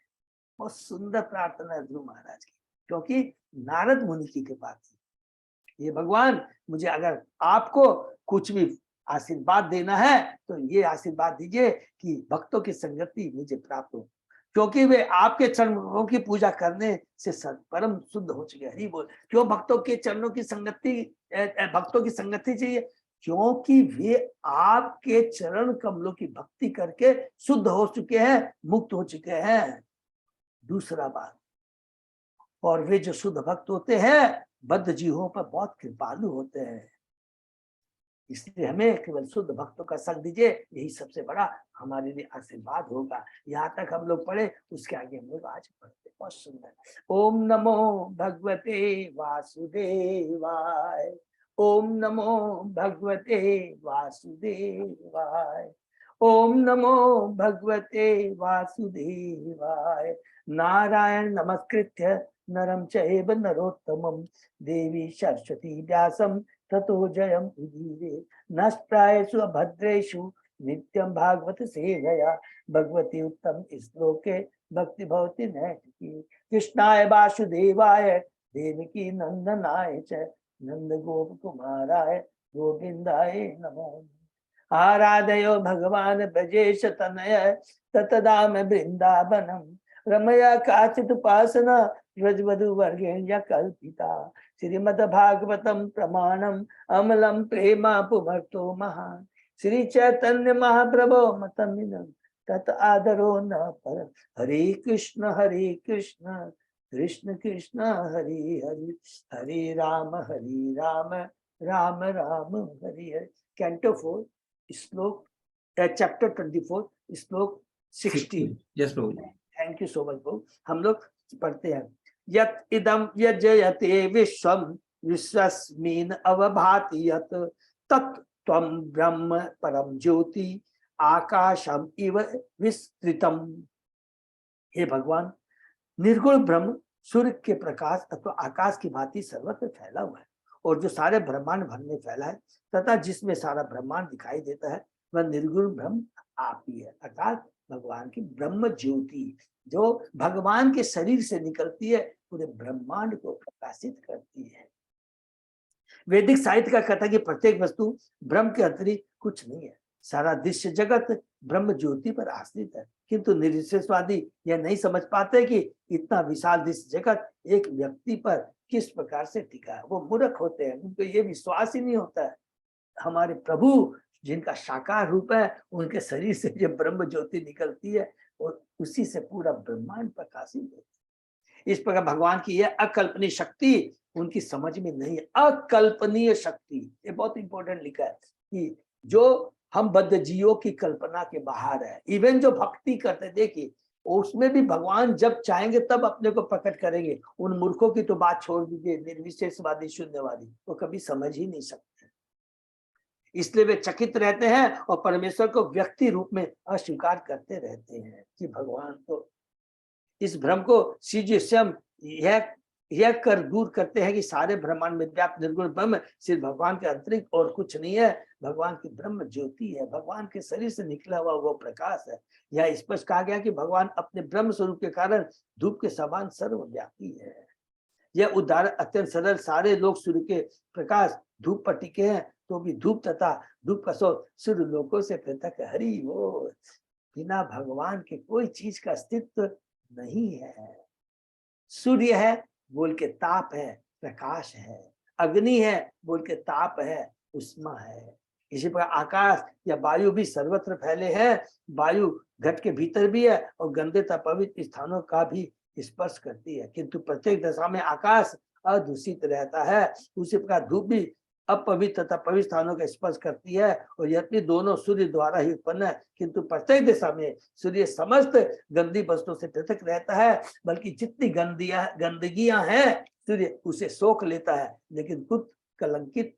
बहुत सुंदर प्रार्थना है ध्रुव महाराज की, क्योंकि नारद मुनि की कृपा थी। ये भगवान, मुझे अगर आपको कुछ भी आशीर्वाद देना है तो ये आशीर्वाद दीजिए कि भक्तों की संगति मुझे प्राप्त हो, क्योंकि वे आपके चरणों की पूजा करने से परम शुद्ध हो चुके। हरि बोल। क्यों भक्तों के चरणों की संगति, भक्तों की संगति चाहिए? क्योंकि वे आपके चरण कमलों की भक्ति करके शुद्ध हो चुके हैं, मुक्त हो चुके हैं। दूसरा बात, और वे जो शुद्ध भक्त होते हैं बद्ध जीवों पर बहुत कृपालु होते हैं, इसलिए हमें केवल शुद्ध भक्तों का संग दीजिए, यही सबसे बड़ा हमारे लिए आशीर्वाद होगा। यहाँ तक हम लोग पढ़े, उसके आगे हम लोग आज पढ़ते। बहुत सुंदर। ओम नमो भगवते वासुदेवाय, ओम नमो भगवते वासुदेवाय, ओम नमो भगवते वासुदेवाय। नारायण नमस्कृत्य नरं चैव नरोत्तमं देवी सरस्वती व्यासं ततो जयम उदीरे। नष्टायेषु अभद्रेषु नित्यं भागवत सेवया, भगवती उत्तम श्लोके भक्ति भवति नैतिकी। कृष्णाय वासुदेवाय देवकी नंदनाय च नंद गोप कुमाराय गोविंदाय नमो। आराधयो भगवान ब्रजेश तनय ततदाम वृंदावनम, रमया काचित उपासना व्रजवधु वर्गेण्य कल्पिता। श्रीमद् भागवतम प्रमाणम अमलम प्रेमा पुमर्तो महान, श्री चैतन्य महाप्रभो मतमिदं तत आदरो न पर। हरे कृष्ण कृष्ण कृष्ण हरे हरे, हरे राम राम राम हरे हरे। कैंटो 4 श्लोक चैप्टर 24 श्लोक 16। यस प्रभु। थैंक यू सो मच प्रभु। हम लोग पढ़ते हैं। यत इदम यजयते विश्वम विश्वस्मिन् अवभाति यत तत् त्वं ब्रह्म परम ज्योति आकाशम इव विस्तृतम। हे भगवान, निर्गुण ब्रह्म सूर्य के प्रकाश अथवा आकाश की भांति सर्वत्र फैला हुआ है, और जो सारे ब्रह्मांड भर में फैला है तथा जिसमें सारा ब्रह्मांड दिखाई देता है वह निर्गुण ब्रह्म आप ही है, अर्थात भगवान की ब्रह्म ज्योति जो भगवान के शरीर से निकलती है, पूरे ब्रह्मांड को प्रकाशित करती है। वैदिक साहित्य का कहता है कि प्रत्येक वस्तु ब्रह्म के अतिरिक्त कुछ नहीं है, सारा दृश्य जगत ब्रह्म ज्योति पर आश्रित है। किंतु निरीश्वरवादी यह नहीं समझ पाते कि इतना विशाल दृश्य जगत एक व्यक्ति पर किस प्रकार से टिका है। वो मूर्ख होते हैं, उनको ये विश्वास ही नहीं होता है हमारे प्रभु जिनका साकार रूप है, उनके शरीर से जो ब्रह्म ज्योति निकलती है और उसी से पूरा ब्रह्मांड प्रकाशित होता है। इस प्रकार भगवान की यह अकल्पनीय शक्ति उनकी समझ में नहीं है। अकल्पनीय शक्ति, ये बहुत इंपॉर्टेंट लिखा है कि जो हम बद्ध जीवों की कल्पना के बाहर है। इवन जो भक्ति करते, देखिए उसमें भी भगवान जब चाहेंगे तब अपने को प्रकट करेंगे। उन मूर्खों की तो बात छोड़ दीजिए, निर्विशेषवादी शून्यवादी, वो कभी समझ ही नहीं सकते, इसलिए वे चकित रहते हैं और परमेश्वर को व्यक्ति रूप में अस्वीकार करते रहते हैं कि भगवान तो इस भ्रम को सीधे स्वयं यह कर दूर करते हैं कि सारे ब्रह्मांड में व्याप्त निर्गुण ब्रह्म सिर्फ भगवान के अतिरिक्त और कुछ नहीं है, भगवान की ब्रह्म ज्योति है, भगवान के शरीर से निकला हुआ वो प्रकाश है। यह स्पष्ट कहा गया कि भगवान अपने ब्रह्म स्वरूप के कारण धूप के समान सर्वव्यापी है। यह उदाहरण अत्यंत सरल, सारे लोग सूर्य के प्रकाश धूप पर टिके हैं तो भी धूप तथा धूप का स्रोत सूर्य लोकों से पृथक है। हरि वो, बिना भगवान के कोई चीज का अस्तित्व नहीं है। सूर्य है बोल के ताप है, प्रकाश है, अग्नि है बोल के ताप है, उष्मा है। इसी प्रकार आकाश या वायु भी सर्वत्र फैले हैं। वायु घट के भीतर भी है और गंदे तथा पवित्र स्थानों का भी स्पर्श करती है, किंतु प्रत्येक दशा में आकाश अदूषित रहता है। उसी प्रकार धूप भी अपवित्र तथा पवित्र स्थानों का स्पर्श करती है, और यद्यपि दोनों सूर्य द्वारा ही उत्पन्न है, किंतु प्रत्येक दिशा में सूर्य समस्त गंदी वस्तुओं से पृथक रहता है। बल्कि जितनी गंदगियां हैं सूर्य उसे सोख लेता है, लेकिन खुद कलंकित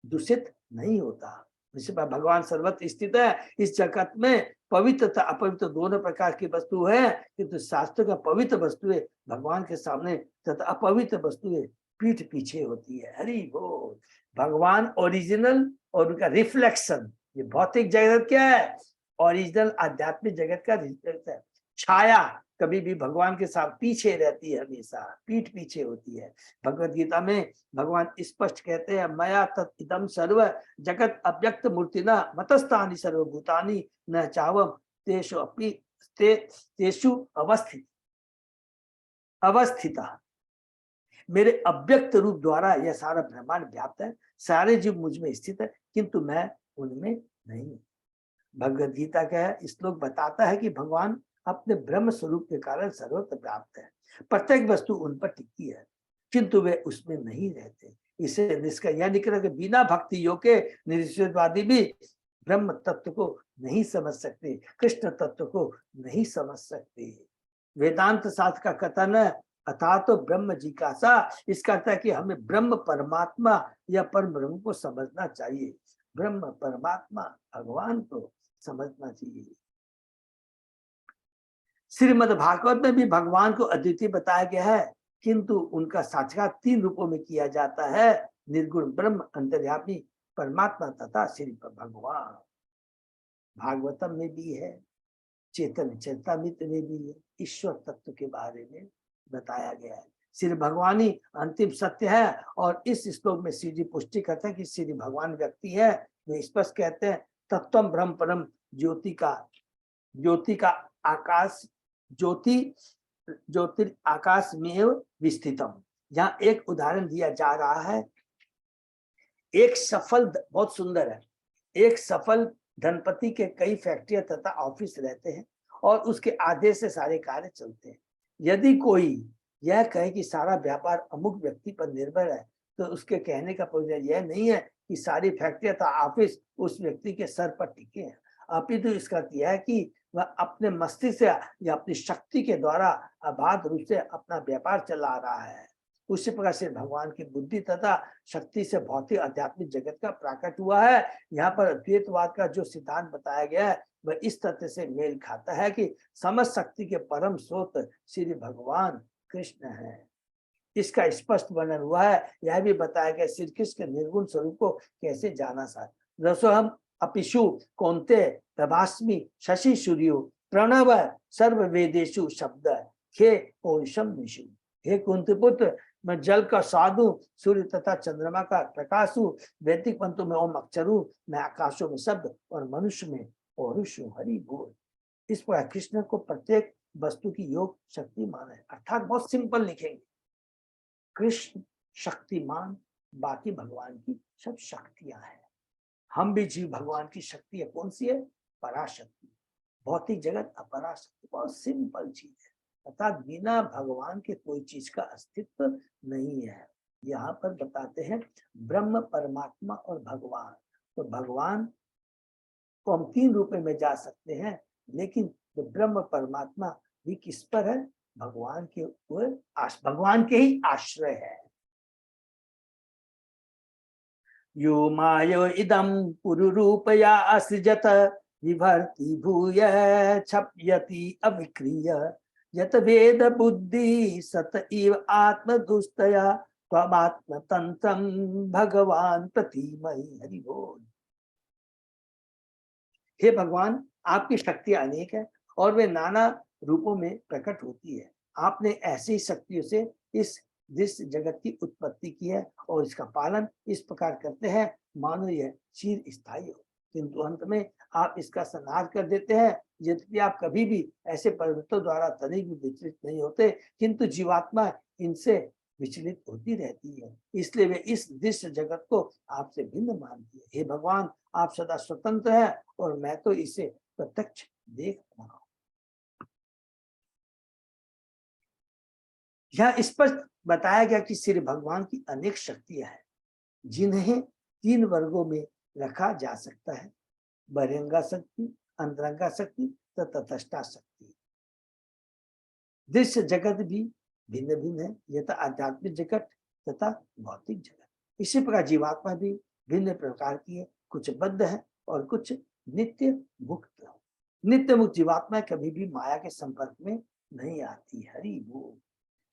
दूषित नहीं होता। इसी पर भगवान सर्वत्र स्थित है। इस जगत में पवित्र तथा अपवित्र दोनों प्रकार की वस्तु है, किंतु शास्त्र का पवित्र वस्तुएं भगवान के सामने तथा अपवित्र वस्तुएं पीठ पीछे होती है। हरि बोल। भगवान ओरिजिनल और उनका रिफ्लेक्शन, ये भौतिक जगत क्या है? ओरिजिनल आध्यात्मिक जगत का रिफ्लेक्शन है। छाया कभी भी भगवान के साथ पीछे रहती है, हमेशा पीठ पीछे होती है। भगवत गीता में भगवान स्पष्ट कहते हैं, मया तत् इदं सर्व जगत अव्यक्त मूर्तिना मतस्तानि सर्वभूतानि न चावम तेषु अपि तेषु अवस्थिता। मेरे अव्यक्त रूप द्वारा यह सारा ब्रह्मांड व्याप्त है, सारे जीव मुझ में स्थित है, किंतु मैं उनमें नहीं। भगवद गीता का श्लोक बताता है कि भगवान अपने ब्रह्म स्वरूप के कारण सर्वत्र व्याप्त है, प्रत्येक वस्तु उन पर टिकी है, किंतु वे उसमें नहीं रहते। इसे निष्कर्ष यह निकला कि बिना भक्ति योग के निरीश्वरवादी भी ब्रह्म तत्व को नहीं समझ सकते, कृष्ण तत्व को नहीं समझ सकते। वेदांत शास्त्र का कथन है अथा तो ब्रह्म जिज्ञासा, इसका अर्थ है कि हमें ब्रह्म परमात्मा या परम ब्रह्म को समझना चाहिए, ब्रह्म परमात्मा भगवान को समझना चाहिए। श्रीमद् भागवत में भी भगवान को अद्वितीय बताया गया है, किंतु उनका साक्षात्कार 3 रूपों में किया जाता है, निर्गुण ब्रह्म, अंतर्यामी परमात्मा तथा श्री भगवान। भागवतम में भी है, चेतन चेतामृत में भी है, ईश्वर तत्व के बारे में बताया गया है। श्री भगवान ही अंतिम सत्य है, और इस श्लोक में श्री जी पुष्टि करते हैं कि श्री भगवान व्यक्ति है। वे स्पष्ट कहते हैं तत्वम ब्रह्म परम ज्योति का आकाश, ज्योतिर आकाश में विस्थितम। यहाँ एक उदाहरण दिया जा रहा है, एक सफल, बहुत सुंदर है, एक सफल धनपति के कई फैक्ट्रियां तथा ऑफिस रहते हैं और उसके आदेश से सारे कार्य चलते हैं। यदि कोई यह कहे कि सारा व्यापार अमुक व्यक्ति पर निर्भर है, तो उसके कहने का प्रयोजन यह नहीं है कि सारी फैक्ट्रियां तथा ऑफिस उस व्यक्ति के सर पर टिके हैं, अपितु इसका अर्थ यह है कि वह अपने मस्तिष्क से या अपनी शक्ति के द्वारा अबाध रूप से अपना व्यापार चला रहा है। उसी प्रकार से भगवान की बुद्धि तथा शक्ति से भौतिक आध्यात्मिक जगत का प्रकट हुआ है। यहाँ पर अद्वैतवाद का जो सिद्धांत बताया गया है वह इस तथ्य से मेल खाता है कि समस्त शक्ति के परम स्रोत श्री भगवान कृष्ण है। इसका स्पष्ट वर्णन हुआ है। यह भी बताया गया श्री कृष्ण के निर्गुण स्वरूप को कैसे जाना सा। रसो हम अपिशु कौन्ते प्रभास्मि शशि सूर्यो प्रणव सर्व वेदेशु शब्द हे पौरुषम निशु। हे कुंती पुत्र, मैं जल का साधु, सूर्य तथा चंद्रमा का प्रकाश हूँ, वैदिक पंथों में ओम अक्षर हूँ, मैं आकाशों में शब्द और मनुष्य में पौरुष हूँ, हरि बोल। इस पर कृष्ण को प्रत्येक वस्तु की योग शक्ति माना है, अर्थात बहुत सिंपल लिखेंगे, कृष्ण शक्तिमान, बाकी भगवान की सब शक्तियां हैं। हम भी जीव भगवान की शक्ति है, कौन सी है? पराशक्ति। भौतिक जगत अपराशक्ति, बहुत सिंपल चीज है, अर्थात बिना भगवान के कोई चीज का अस्तित्व नहीं है। यहाँ पर बताते हैं ब्रह्म परमात्मा और भगवान। तो भगवान को हम 3 रूपों में जा सकते हैं, लेकिन जो ब्रह्म परमात्मा भी किस पर है? भगवान के ऊपर, भगवान के ही आश्रय है। यो मायो इदम पुरुरूपया असृजत विभर्ति भूय क्षप्यति अविक्रिय यत वेद बुद्धि सत इव आत्म दुष्टया त्वमात्म तंत्रम भगवान प्रतिमहि। हरि बोल। हे भगवान, आपकी शक्ति अनेक है और वे नाना रूपों में प्रकट होती है। आपने ऐसी शक्तियों से इस दृश्य जगत की उत्पत्ति की है और इसका पालन इस प्रकार करते हैं मानो यह चिर स्थायी हो, किंतु अंत में आप इसका संहार कर देते हैं। यद्यपि आप कभी भी ऐसे परिवर्तनों द्वारा तनिक भी विचलित नहीं होते, किंतु जीवात्मा इनसे विचलित होती रहती है, इसलिए वे इस दृश्य जगत को आपसे भिन्न मानती है। हे भगवान, आप सदा स्वतंत्र हैं और मैं तो इसे प्रत्यक्ष देख रहा हूं। यह स्पष्ट बताया गया कि श्री भगवान की अनेक शक्तियां हैं, जिन्हें 3 वर्गों में रखा जा सकता है, बहिरंगा शक्ति, अंतरंगा शक्ति तथा तटस्था शक्ति। दृश्य जगत भी भिन्न भिन्न है, यथा आध्यात्मिक जगत तथा भौतिक जगत। इसी प्रकार जीवात्मा भी भिन्न प्रकार की है, कुछ बद्ध है और कुछ नित्य मुक्त है। नित्य मुक्त जीवात्मा कभी भी माया के संपर्क में नहीं आती, हरि बोल।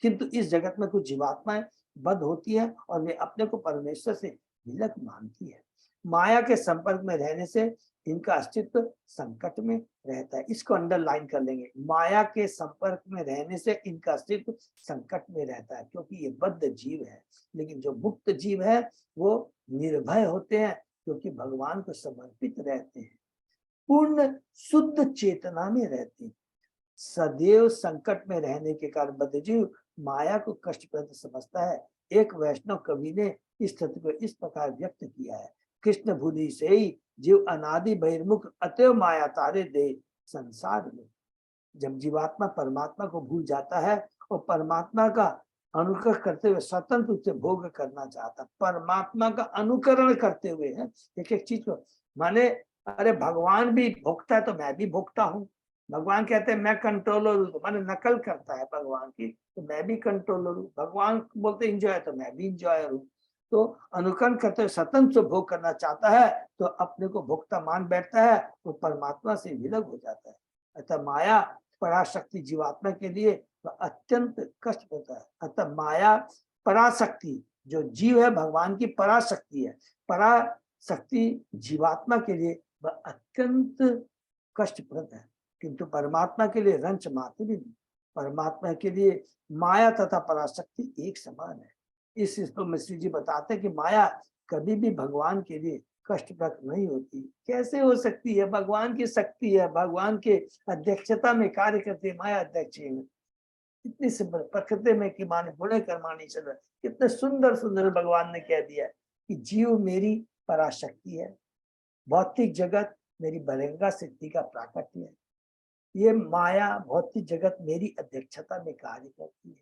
किंतु इस जगत में कुछ जीवात्माएं बद्ध होती है और वे अपने को परमेश्वर से विलग मानती है। माया के संपर्क में रहने से इनका अस्तित्व संकट में रहता है। इसको अंडरलाइन कर लेंगे, माया के संपर्क में रहने से इनका अस्तित्व संकट में रहता है, क्योंकि ये बद्ध जीव है। लेकिन जो मुक्त जीव है वो निर्भय होते हैं, क्योंकि भगवान को समर्पित रहते हैं, पूर्ण शुद्ध चेतना में रहते हैं। सदैव संकट में रहने के कारण बद्ध जीव माया को कष्टप्रद समझता है। एक वैष्णव कवि ने इस तथ्य को इस प्रकार व्यक्त किया है, कृष्ण भूलि से ही जीव अनादि बहिर्मुख अतएव माया तारे दे संसार में। जब जीवात्मा परमात्मा को भूल जाता है और परमात्मा का अनुकरण करते हुए स्वतंत्र रूप से भोग करना चाहता, परमात्मा का अनुकरण करते हुए है एक एक चीज को, माने अरे भगवान भी भोगता है तो मैं भी भोगता हूँ। भगवान कहते हैं मैं कंट्रोलर हूँ, माने नकल करता है भगवान की, तो मैं भी कंट्रोलर हूँ। भगवान बोलते इंजॉय तो मैं भी इंजॉयर हूँ। तो अनुकरण करते हुए स्वतंत्र भोग करना चाहता है तो अपने को भोक्ता मान बैठता है, वो परमात्मा से विलग हो जाता है। अतः माया पराशक्ति जीवात्मा के लिए अत्यंत कष्ट होता है। अतः माया पराशक्ति जो जीव है भगवान की पराशक्ति है, पराशक्ति जीवात्मा के लिए वह अत्यंत कष्टप्रद है, किंतु परमात्मा के लिए रंच मात्र भी नहीं। परमात्मा के लिए माया तथा पराशक्ति एक समान है। इस तो मिश्री जी बताते हैं कि माया कभी भी भगवान के लिए कष्टप्रद नहीं होती। कैसे हो सकती है? भगवान की शक्ति है, भगवान के अध्यक्षता में कार्य करती है माया अध्यक्ष है। इतनी सिंपल प्रकृति में कि माने गुणे कर्माणि चल, कितने सुंदर सुंदर भगवान ने कह दिया कि जीव मेरी पराशक्ति है, भौतिक जगत मेरी बरंगा शक्ति का प्राकट्य है, ये माया भौतिक जगत मेरी अध्यक्षता में कार्य करती है।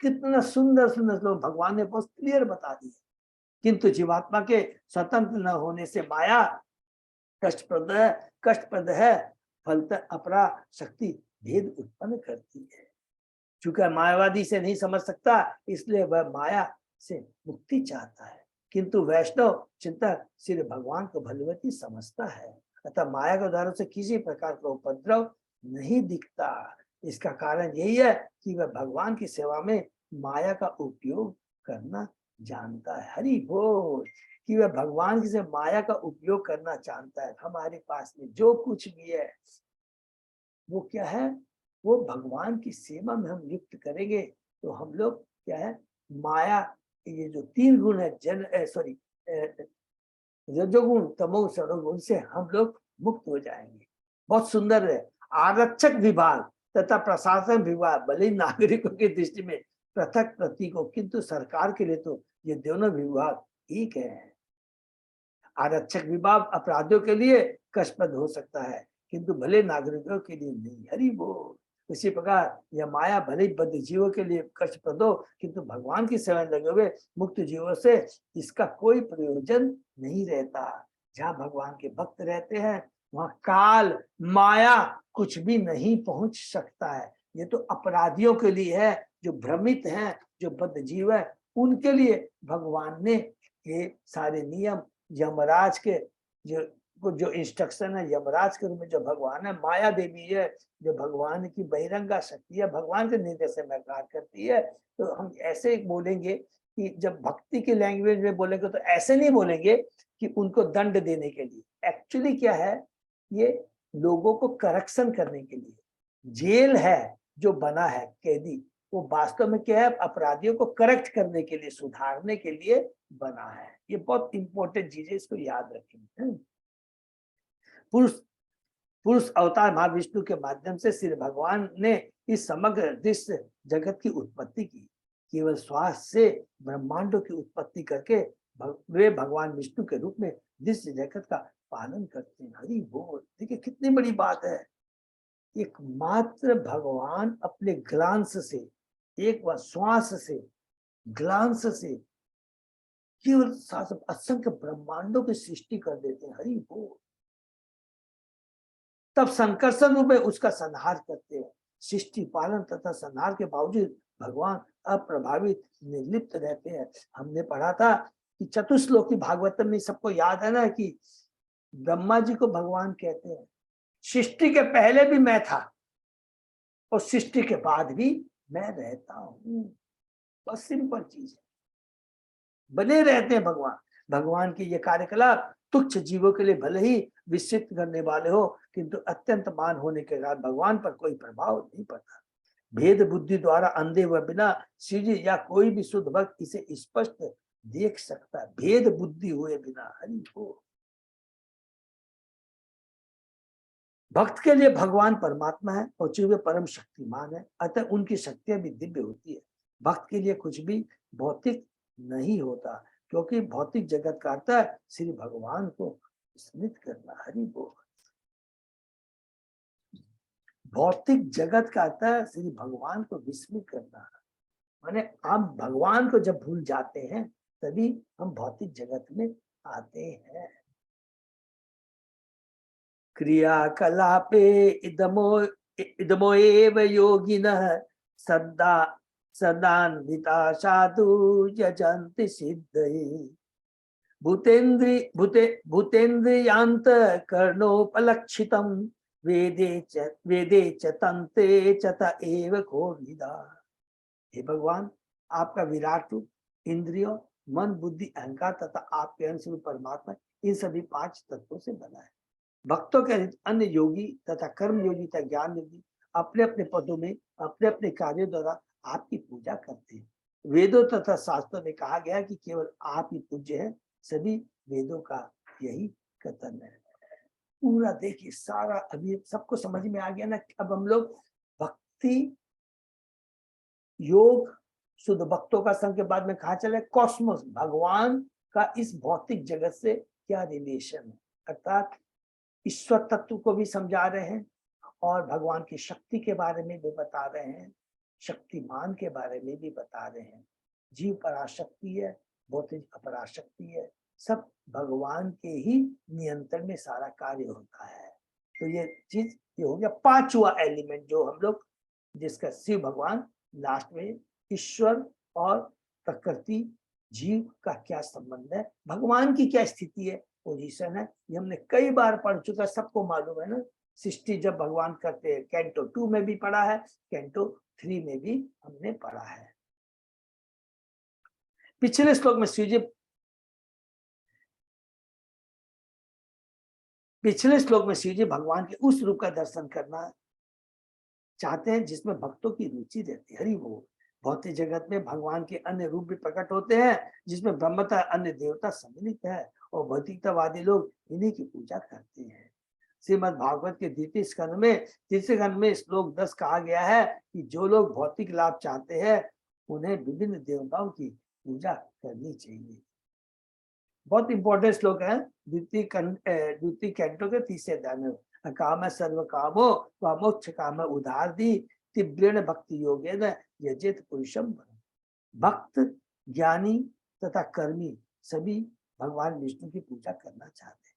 कितना सुंदर सुंदर लोग भगवान ने बहुत क्लियर बता दिया। किंतु जीवात्मा के स्वतंत्र न होने से माया कष्टप्रद है, फलतः अपरा शक्ति भेद उत्पन्न करती है। चूंकि मायावादी से नहीं समझ सकता इसलिए वह माया से मुक्ति चाहता है, किंतु वैष्णव चिंतक श्री भगवान को भगवती समझता है। अतः माया के द्वारा से किसी प्रकार का उपद्रव नहीं दिखता। इसका कारण यही है कि वह भगवान की सेवा में माया का उपयोग करना जानता है। हरि बोल, कि वह भगवान की से माया का उपयोग करना जानता है। हमारे पास में जो कुछ भी है वो क्या है, वो भगवान की सेवा में हम युक्त करेंगे तो हम लोग क्या है, माया ये जो तीन गुण है रजोगुण तमोगुण सत्वगुण से हम लोग मुक्त हो जाएंगे। बहुत सुंदर है। आरक्षक विभाग तथा प्रशासन विभाग भले नागरिकों की दृष्टि में पृथक प्रतीक हो, किंतु सरकार के लिए तो ये दोनों विभाग एक है। आरक्षक विभाग अपराधियों के लिए कष्टप्रद हो सकता है, किंतु भले नागरिकों के लिए नहीं। हरि बोल। इसी प्रकार यह माया भले बद्ध जीवों के लिए कष्टप्रद हो, किंतु भगवान की सेवा लगे हुए मुक्त जीवों से इसका कोई प्रयोजन नहीं रहता। जहाँ भगवान के भक्त रहते हैं वहां काल माया कुछ भी नहीं पहुंच सकता है। ये तो अपराधियों के लिए है, जो भ्रमित हैं, जो बद्ध जीव है, उनके लिए भगवान ने ये सारे नियम, यमराज के जो इंस्ट्रक्शन है, यमराज के रूप में जो भगवान है, माया देवी है जो भगवान की बहिरंगा शक्ति है, भगवान के निर्देश में कार्य करती है। तो हम ऐसे बोलेंगे कि जब भक्ति की लैंग्वेज में बोलेंगे तो ऐसे नहीं बोलेंगे कि उनको दंड देने के लिए। एक्चुअली क्या है, ये लोगों को करेक्शन करने के लिए। जेल है जो बना है कैदी, वो वास्तव में क्या है, अपराधियों को करेक्ट करने के लिए, सुधारने के लिए बना है। ये बहुत इंपॉर्टेंट चीज है, इसको याद रखें। पुरुष अवतार महाविष्णु के माध्यम से श्री भगवान ने इस समग्र दृश्य जगत की उत्पत्ति की। केवल श्वास से ब्रह्मांडों की उत्पत्ति करके वे भगवान विष्णु के रूप में दृश्य जगत का पालन करते हैं। हरि बोल। देखिए कितनी बड़ी बात है। एकमात्र भगवान अपने ग्लांस से, एक बार श्वास से, ग्लांस से केवल असंख्य ब्रह्मांडों की सृष्टि कर देते हैं। हरि बोल। तब संकर्षण रूप में उसका संहार करते हैं। सृष्टि पालन तथा संहार के बावजूद भगवान अप्रभावित निर्लिप्त रहते हैं। हमने पढ़ा था कि चतुश्लोकी भागवतम में सबको याद है ना कि ब्रह्मा जी को भगवान कहते हैं सृष्टि के पहले भी मैं था और सृष्टि के बाद भी मैं रहता हूं। बस सिंपल चीज है, बने रहते हैं भगवान। भगवान की ये कार्यकलाप तुच्छ जीवों के लिए भले ही विस्मित करने वाले हो, किंतु अत्यंत मान होने के कारण भगवान पर कोई प्रभाव नहीं पड़ता। भेद बुद्धि द्वारा अंधे हुए बिना श्री या कोई भी शुद्ध भक्त इसे स्पष्ट देख सकता है। भेद बुद्धि हुए बिना। हरि बोल। भक्त के लिए भगवान परमात्मा है और चूंकि परम शक्तिमान है, अतः उनकी शक्तियां भी दिव्य होती है। भक्त के लिए कुछ भी भौतिक नहीं होता, क्योंकि भौतिक जगत का अर्थ है श्री भगवान को स्मृत करना। हरि बोल। भौतिक जगत का अर्थ है श्री भगवान को विस्मृत करना, माने हम भगवान को जब भूल जाते हैं तभी हम भौतिक जगत में आते हैं। क्रियाकलापे इदमो एव योगिनः सदा सदान्विता साधु यजन्ति सिद्धये भूतेन्द्रियान्त कर्णोपलक्षितं वेदे च तन्ते च त एव कोविदा। हे भगवान, आपका विराट रूप इंद्रियों, मन, बुद्धि, अहंकार तथा आपके अंश रूप परमात्मा इन सभी 5 तत्वों से बना है। भक्तों के अन्य योगी तथा कर्म योगी तथा ज्ञान योगी अपने अपने पदों में अपने अपने कार्यों द्वारा आपकी पूजा करते हैं। वेदों तथा शास्त्रों में कहा गया है कि केवल आप ही पूज्य हैं। सभी वेदों का यही कथन है। पूरा देखिए सारा, अभी सबको समझ में आ गया ना। अब हम लोग भक्ति योग शुद्ध भक्तों का संघ के बाद में कहा चले कॉस्मोस, भगवान का इस भौतिक जगत से क्या रिलेशन है, अर्थात ईश्वर तत्व को भी समझा रहे हैं और भगवान की शक्ति के बारे में भी बता रहे हैं, शक्तिमान के बारे में भी बता रहे हैं। जीव पराशक्ति है, भौतिक अपराशक्ति है, सब भगवान के ही नियंत्रण में सारा कार्य होता है। तो ये चीज ये हो गया 5वां एलिमेंट जो हम लोग जिसका शिव भगवान लास्ट में, ईश्वर और प्रकृति जीव का क्या संबंध है, भगवान की क्या स्थिति है, पोजीशन है, ये हमने कई बार पढ़ चुका, सबको मालूम है ना। सृष्टि जब भगवान करते हैं, कैंटो 2 में भी पढ़ा है, कैंटो 3 में भी हमने पढ़ा है। पिछले श्लोक में शिव जी भगवान के उस रूप का दर्शन करना चाहते हैं जिसमें भक्तों की रुचि रहती है। हरि बोल। भौतिक जगत में भगवान के अन्य रूप भी प्रकट होते हैं जिसमें ब्रह्मता अन्य देवता सम्मिलित है और भौतिकतावादी लोग इन्हीं की पूजा करते हैं। श्रीमद् भागवत के द्वितीय स्कंद में तीसरे खंड में श्लोक 10 कहा गया है कि जो लोग भौतिक लाभ चाहते हैं उन्हें विभिन्न देवताओं की पूजा करनी चाहिए। बहुत इंपॉर्टेंट श्लोक है, द्वितीय कैंटो के तीसरे अध्याय में। काम सर्व कामो व मोक्ष काम उधार दी तीव्रेण भक्ति योगेन यजेत पुरुषम। भक्त, ज्ञानी तथा कर्मी सभी भगवान विष्णु की पूजा करना चाहते हैं।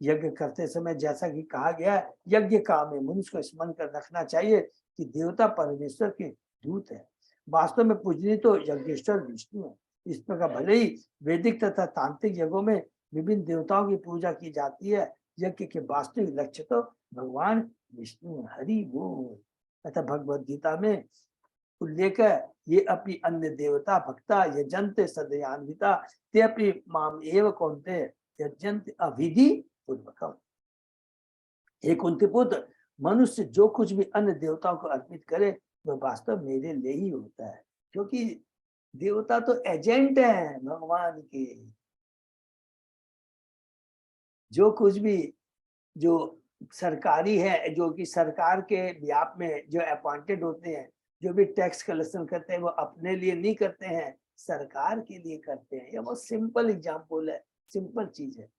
यज्ञ करते समय जैसा कि कहा गया है, यज्ञ काम में मनुष्य को स्मरण कर रखना चाहिए कि देवता परमेश्वर के दूत है। वास्तव में पूजनीय तो यज्ञेश्वर विष्णु है। इस प्रकार भले ही वैदिक तथा तांत्रिक यज्ञों में विभिन्न देवताओं की पूजा की जाती है, यज्ञ के वास्तविक लक्ष्य तो भगवान विष्णु। हरि बोल। तथा भगवद गीता में उल्लेख है, ये अपनी अन्य देवता भक्ता यजन्ते सदयान्विता ते अपनी माम एव कौन्ते यजन्ते अविधि पूर्वकम। हे कुंती पुत्र, मनुष्य जो कुछ भी अन्य देवताओं को अर्पित करे वह वास्तव मेरे लिए ही होता है, क्योंकि देवता तो एजेंट है भगवान के। जो कुछ भी जो सरकारी है, जो कि सरकार के व्याप में जो अपॉइंटेड होते हैं, जो भी टैक्स कलेक्शन करते हैं वो अपने लिए नहीं करते हैं, सरकार के लिए करते हैं। ये बहुत सिंपल एग्जाम्पल है, सिंपल चीज है,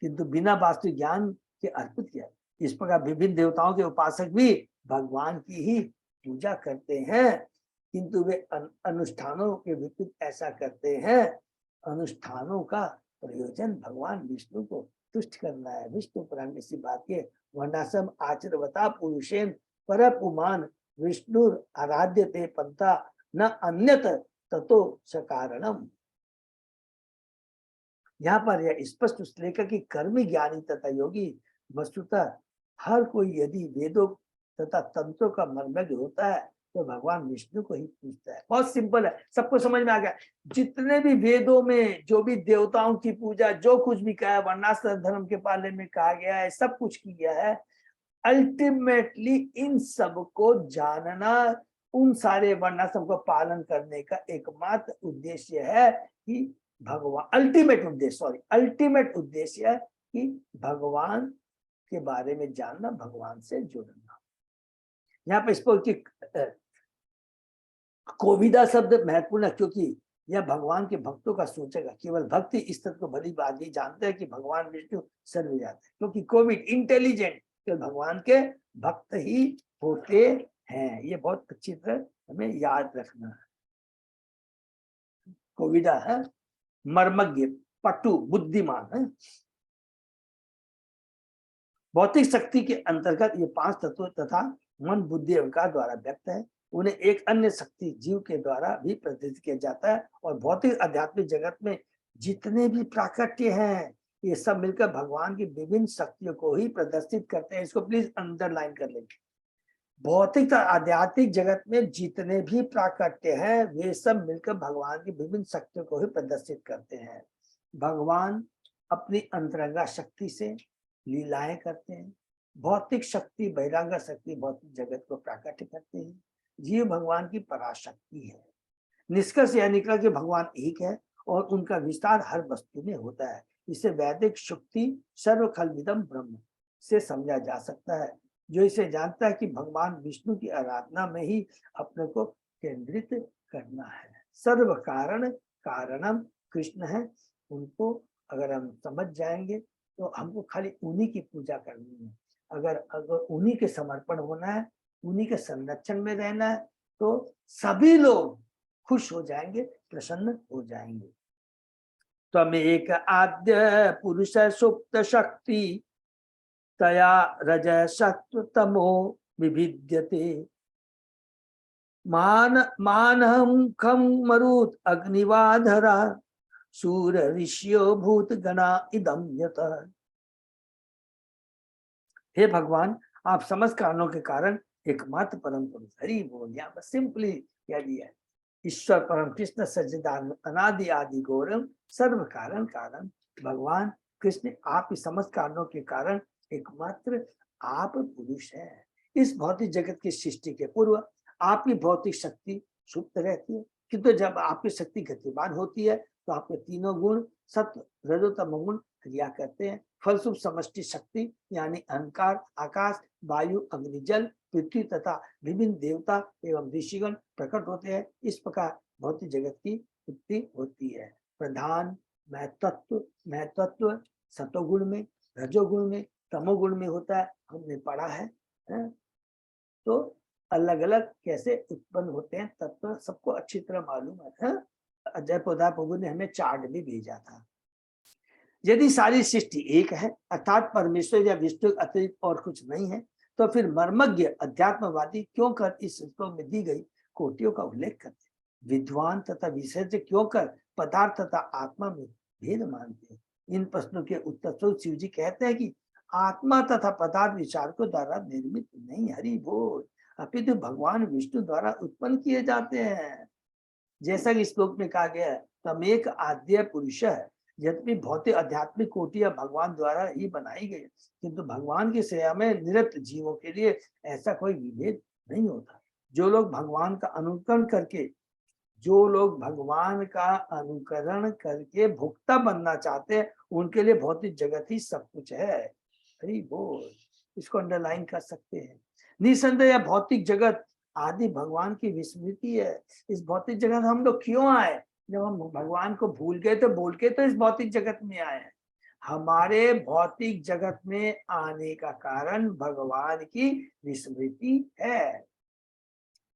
किंतु बिना वास्तविक ज्ञान के अर्पित किया। इस प्रकार विभिन्न देवताओं के उपासक भी भगवान की ही पूजा करते हैं, किंतु वे अनुष्ठानों के विपरीत ऐसा करते हैं। अनुष्ठानों का प्रयोजन भगवान विष्णु को तुष्ट करना है। विष्णु पुराण में इसी बात के वर्णाश्रम आचरवता पुरुषेन पर पुमान विष्णु आराध्य ते पंथा न अन्यत ततो सकारणम। यहाँ पर यह स्पष्ट लेकर कि कर्मी ज्ञानी तथा योगी वस्तुतः हर कोई यदि वेदों तथा तंत्रों का मर्मज्ञ होता है तो भगवान विष्णु को ही पूजता है। बहुत सिंपल है, सबको समझ में आ गया। जितने भी वेदों में जो भी देवताओं की पूजा जो कुछ भी कहा है, वर्णाश्रम धर्म के बारे में कहा गया है, सब कुछ किया है, अल्टीमेटली इन सब को जानना, उन सारे वर्णाश्रम को पालन करने का एकमात्र उद्देश्य है कि भगवान, अल्टीमेट उद्देश्य है कि भगवान के बारे में जानना, भगवान से जुड़ना। यहाँ पे इसको कि कोविदा शब्द महत्वपूर्ण है, क्योंकि यह भगवान के भक्तों का सूचक है। केवल भक्ति इस तत्व को भली बात ही जानते हैं कि भगवान विष्णु सर्वव्यापी है, क्योंकि कोविड इंटेलिजेंट केवल भगवान के भक्त ही होते हैं। ये बहुत अच्छी तरह हमें याद रखना है। कोविदा है मर्मज्ञ, पटु, बुद्धिमान है। भौतिक शक्ति के अंतर्गत ये 5 तत्व तथा मन, बुद्धि, अहंकार द्वारा व्यक्त है। उन्हें एक अन्य शक्ति जीव के द्वारा भी प्रदर्शित किया जाता है। और भौतिक आध्यात्मिक जगत में जितने भी प्राकट्य हैं, ये सब मिलकर भगवान की विभिन्न शक्तियों को ही प्रदर्शित करते हैं। इसको प्लीज अंडरलाइन कर लेंगे। भौतिक आध्यात्मिक जगत में जितने भी प्राकट्य हैं, वे सब मिलकर भगवान की विभिन्न शक्तियों को ही प्रदर्शित करते हैं। भगवान अपनी अंतरंगा शक्ति से लीलाएं करते हैं। भौतिक शक्ति, बहिरंगा शक्ति भौतिक जगत को प्राकट्य करते हैं। जीव भगवान की पराशक्ति है। निष्कर्ष यह निकला कि भगवान एक है और उनका विस्तार हर वस्तु में होता है। इसे वैदिक शुक्ति सर्वखलविदम ब्रह्म से समझा जा सकता है, जो इसे जानता है कि भगवान विष्णु की आराधना में ही अपने को केंद्रित करना है। सर्व कारण कारणम कृष्ण है। उनको अगर हम समझ जाएंगे तो हमको खाली उन्हीं की पूजा करनी है। अगर उन्हीं के समर्पण होना है, उन्हीं के संरक्षण में रहना है, तो सभी लोग खुश हो जाएंगे, प्रसन्न हो जाएंगे। तो हमें एक आद्य पुरुष सुप्त शक्ति तया रज सत्व तमो विभिद्यते मानहं खम मरुत अग्निवाधरा सूर ऋषियो भूत गणा इदम यत। हे भगवान, आप समस्त कारणों के कारण एकमात्र परम पुरुष हरि बोल। यहाँ पर सिंपली कह दिया है, ईश्वर परम कृष्ण सच्चिदानंद अनादि आदि गौरव सर्व कारण कारण। भगवान कृष्ण आप ही समस्त कारणों के कारण एकमात्र आप पुरुष हैं। इस भौतिक जगत की सृष्टि के पूर्व आपकी भौतिक शक्ति सुप्त रहती है, किंतु जब आपकी शक्ति गतिमान होती है तो आपके तीनों गुण सत्व रजो तमो गुण क्रिया करते हैं। फलस्वरूप समष्टि शक्ति यानी अहंकार, आकाश, वायु, अग्नि, जल, पृथ्वी तथा विभिन्न देवता एवं ऋषिगण प्रकट होते हैं। इस प्रकार भौतिक जगत की उत्पत्ति होती है। प्रधान महतत्व सतोगुण में, रजोगुण में, तमोगुण में होता है, हमने पढ़ा है। तो अलग अलग कैसे उत्पन्न होते हैं तत्व सबको अच्छी तरह मालूम है। अजय पौधा प्रभु ने हमें चार्ट भी भेजा था। यदि सारी सृष्टि एक है, अर्थात परमेश्वर या विष्णु अतिरिक्त और कुछ नहीं है, तो फिर मर्मज्ञ अध्यात्मवादी क्यों कर इस श्लोक में दी गई कोटियों का उल्लेख करते, विद्वान तथा विशेष क्यों कर पदार्थ तथा आत्मा में भेद मानते हैं। इन प्रश्नों के उत्तर स्वरूप शिव जी कहते हैं कि आत्मा तथा पदार्थ विचारकों द्वारा निर्मित नहीं, हरि बोल, अपितु भगवान विष्णु द्वारा उत्पन्न किए जाते हैं। जैसा कि श्लोक में कहा गया है, तमेक आद्य पुरुष है। यद्यपि भौतिक आध्यात्मिक कोटियां भगवान द्वारा ही बनाई गई, किंतु भगवान की सेवा में निरत जीवों के लिए ऐसा कोई विभेद नहीं होता। जो लोग भगवान का अनुकरण करके भोक्ता बनना चाहते हैं, उनके लिए भौतिक जगत ही सब कुछ है। हरि बोल, इसको अंडरलाइन कर सकते हैं। निसंदेह भौतिक जगत आदि भगवान की विस्मृति है। इस भौतिक जगत हम लोग क्यों आए? जब हम भगवान को भूल गए तो बोल के तो इस भौतिक जगत में आए हैं। हमारे भौतिक जगत में आने का कारण भगवान की विस्मृति है।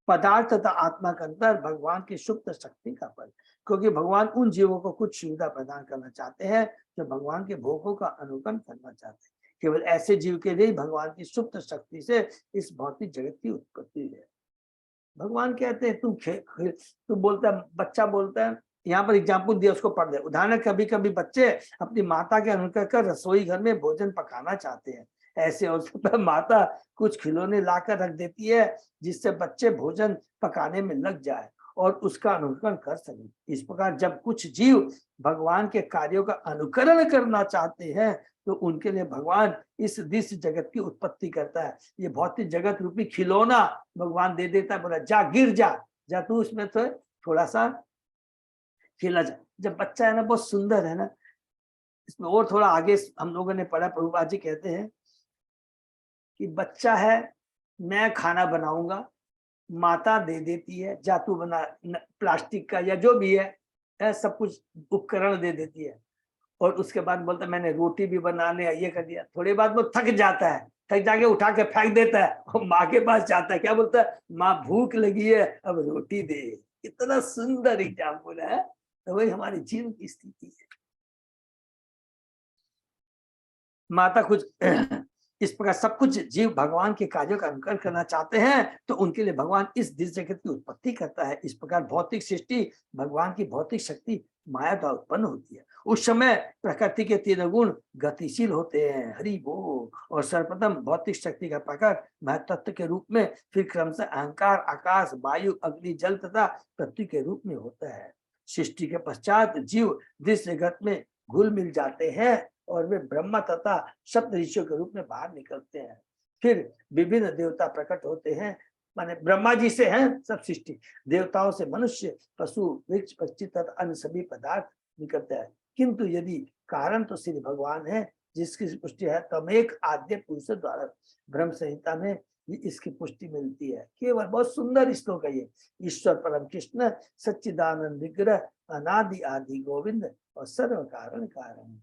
पदार्थ तथा आत्मा का अंतर भगवान की सुप्त शक्ति का फल, क्योंकि भगवान उन जीवों को कुछ सुविधा प्रदान करना चाहते हैं जो भगवान के भोगों का अनुकरण करना चाहते हैं। केवल ऐसे जीव के लिए भगवान की सुप्त शक्ति से इस भौतिक जगत की उत्पत्ति है। भगवान कहते हैं तू बोलता है, बच्चा बोलता है, यहाँ पर एग्जाम्पल दिया उसको पढ़ दे। उदाहरण, कभी कभी बच्चे अपनी माता के अनुकरण कर रसोई घर में भोजन पकाना चाहते हैं। ऐसे अवसर पर माता कुछ खिलौने लाकर रख देती है जिससे बच्चे भोजन पकाने में लग जाए और उसका अनुकरण कर सके। इस प्रकार जब कुछ जीव भगवान के कार्यों का अनुकरण करना चाहते हैं तो उनके लिए भगवान इस दृश्य जगत की उत्पत्ति करता है। ये भौतिक जगत रूपी खिलौना भगवान दे देता है, बोला जा गिर जा तू उसमें तो थोड़ा सा खेला जा। जब बच्चा है ना बहुत सुंदर है ना, इसमें और थोड़ा आगे हम लोगों ने पढ़ा, प्रभुपाद जी कहते हैं कि बच्चा है, मैं खाना बनाऊंगा, माता दे देती है, जा तू बना, प्लास्टिक का या जो भी है सब कुछ उपकरण दे देती है, और उसके बाद बोलता है मैंने रोटी भी बनाने ये कर दिया। थोड़ी बाद वो थक जाता है, थक जाके उठा के फेंक देता है और माँ के पास जाता है, क्या बोलता है, माँ भूख लगी है अब रोटी दे। इतना सुंदर एग्जाम्पल है। तो वही हमारी जीवन की स्थिति है। माता कुछ इस प्रकार सब कुछ जीव भगवान के कार्यों का अनुकरण करना चाहते हैं, तो उनके लिए भगवान इस दिव्य जगत की उत्पत्ति करता है। इस प्रकार भौतिक सृष्टि भगवान की भौतिक शक्ति माया द्वारा उत्पन्न होती है। उस समय प्रकृति के तीनों गुण गतिशील होते हैं, हरि बोल। और सर्वप्रथम भौतिक शक्ति का प्रकट महत्त्व के रूप में, फिर क्रमशः अहंकार, आकाश, वायु, अग्नि, जल तथा पृथ्वी के रूप में होता है। सृष्टि के पश्चात जीव दृश्य जगत में घुल मिल जाते हैं और वे ब्रह्मा तथा सप्त ऋषियों के रूप में बाहर निकलते हैं। फिर विभिन्न देवता प्रकट होते हैं, माने ब्रह्मा जी से हैं सब सृष्टि, देवताओं से मनुष्य, पशु, वृक्ष, पक्षी तथा अन्य सभी पदार्थ निकलते हैं। किंतु यदि कारण तो श्री भगवान है, जिसकी पुष्टि है तमेक आद्य पुरुष द्वारा। ब्रह्म संहिता में इसकी पुष्टि मिलती है। केवल बहुत सुंदर श्लोक है ये। ईश्वर परम कृष्ण सच्चिदानंद विग्रह अनादि आदि गोविंद और सर्व कारण कारण।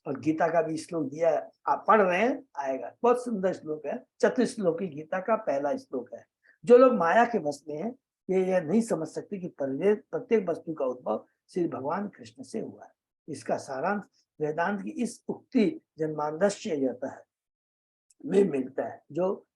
और गीता का भी श्लोक दिया है, आप पढ़ रहे हैं, आएगा, बहुत सुंदर श्लोक है। चतुश्लोकी गीता का पहला श्लोक है। जो लोग माया के वश में हैं, ये यह नहीं समझ सकते कि प्रत्येक वस्तु का उद्भव श्री भगवान कृष्ण से हुआ है। इसका सारांश वेदांत की इस उक्ति जन्मांधस्य जाता है में मिलता है, जो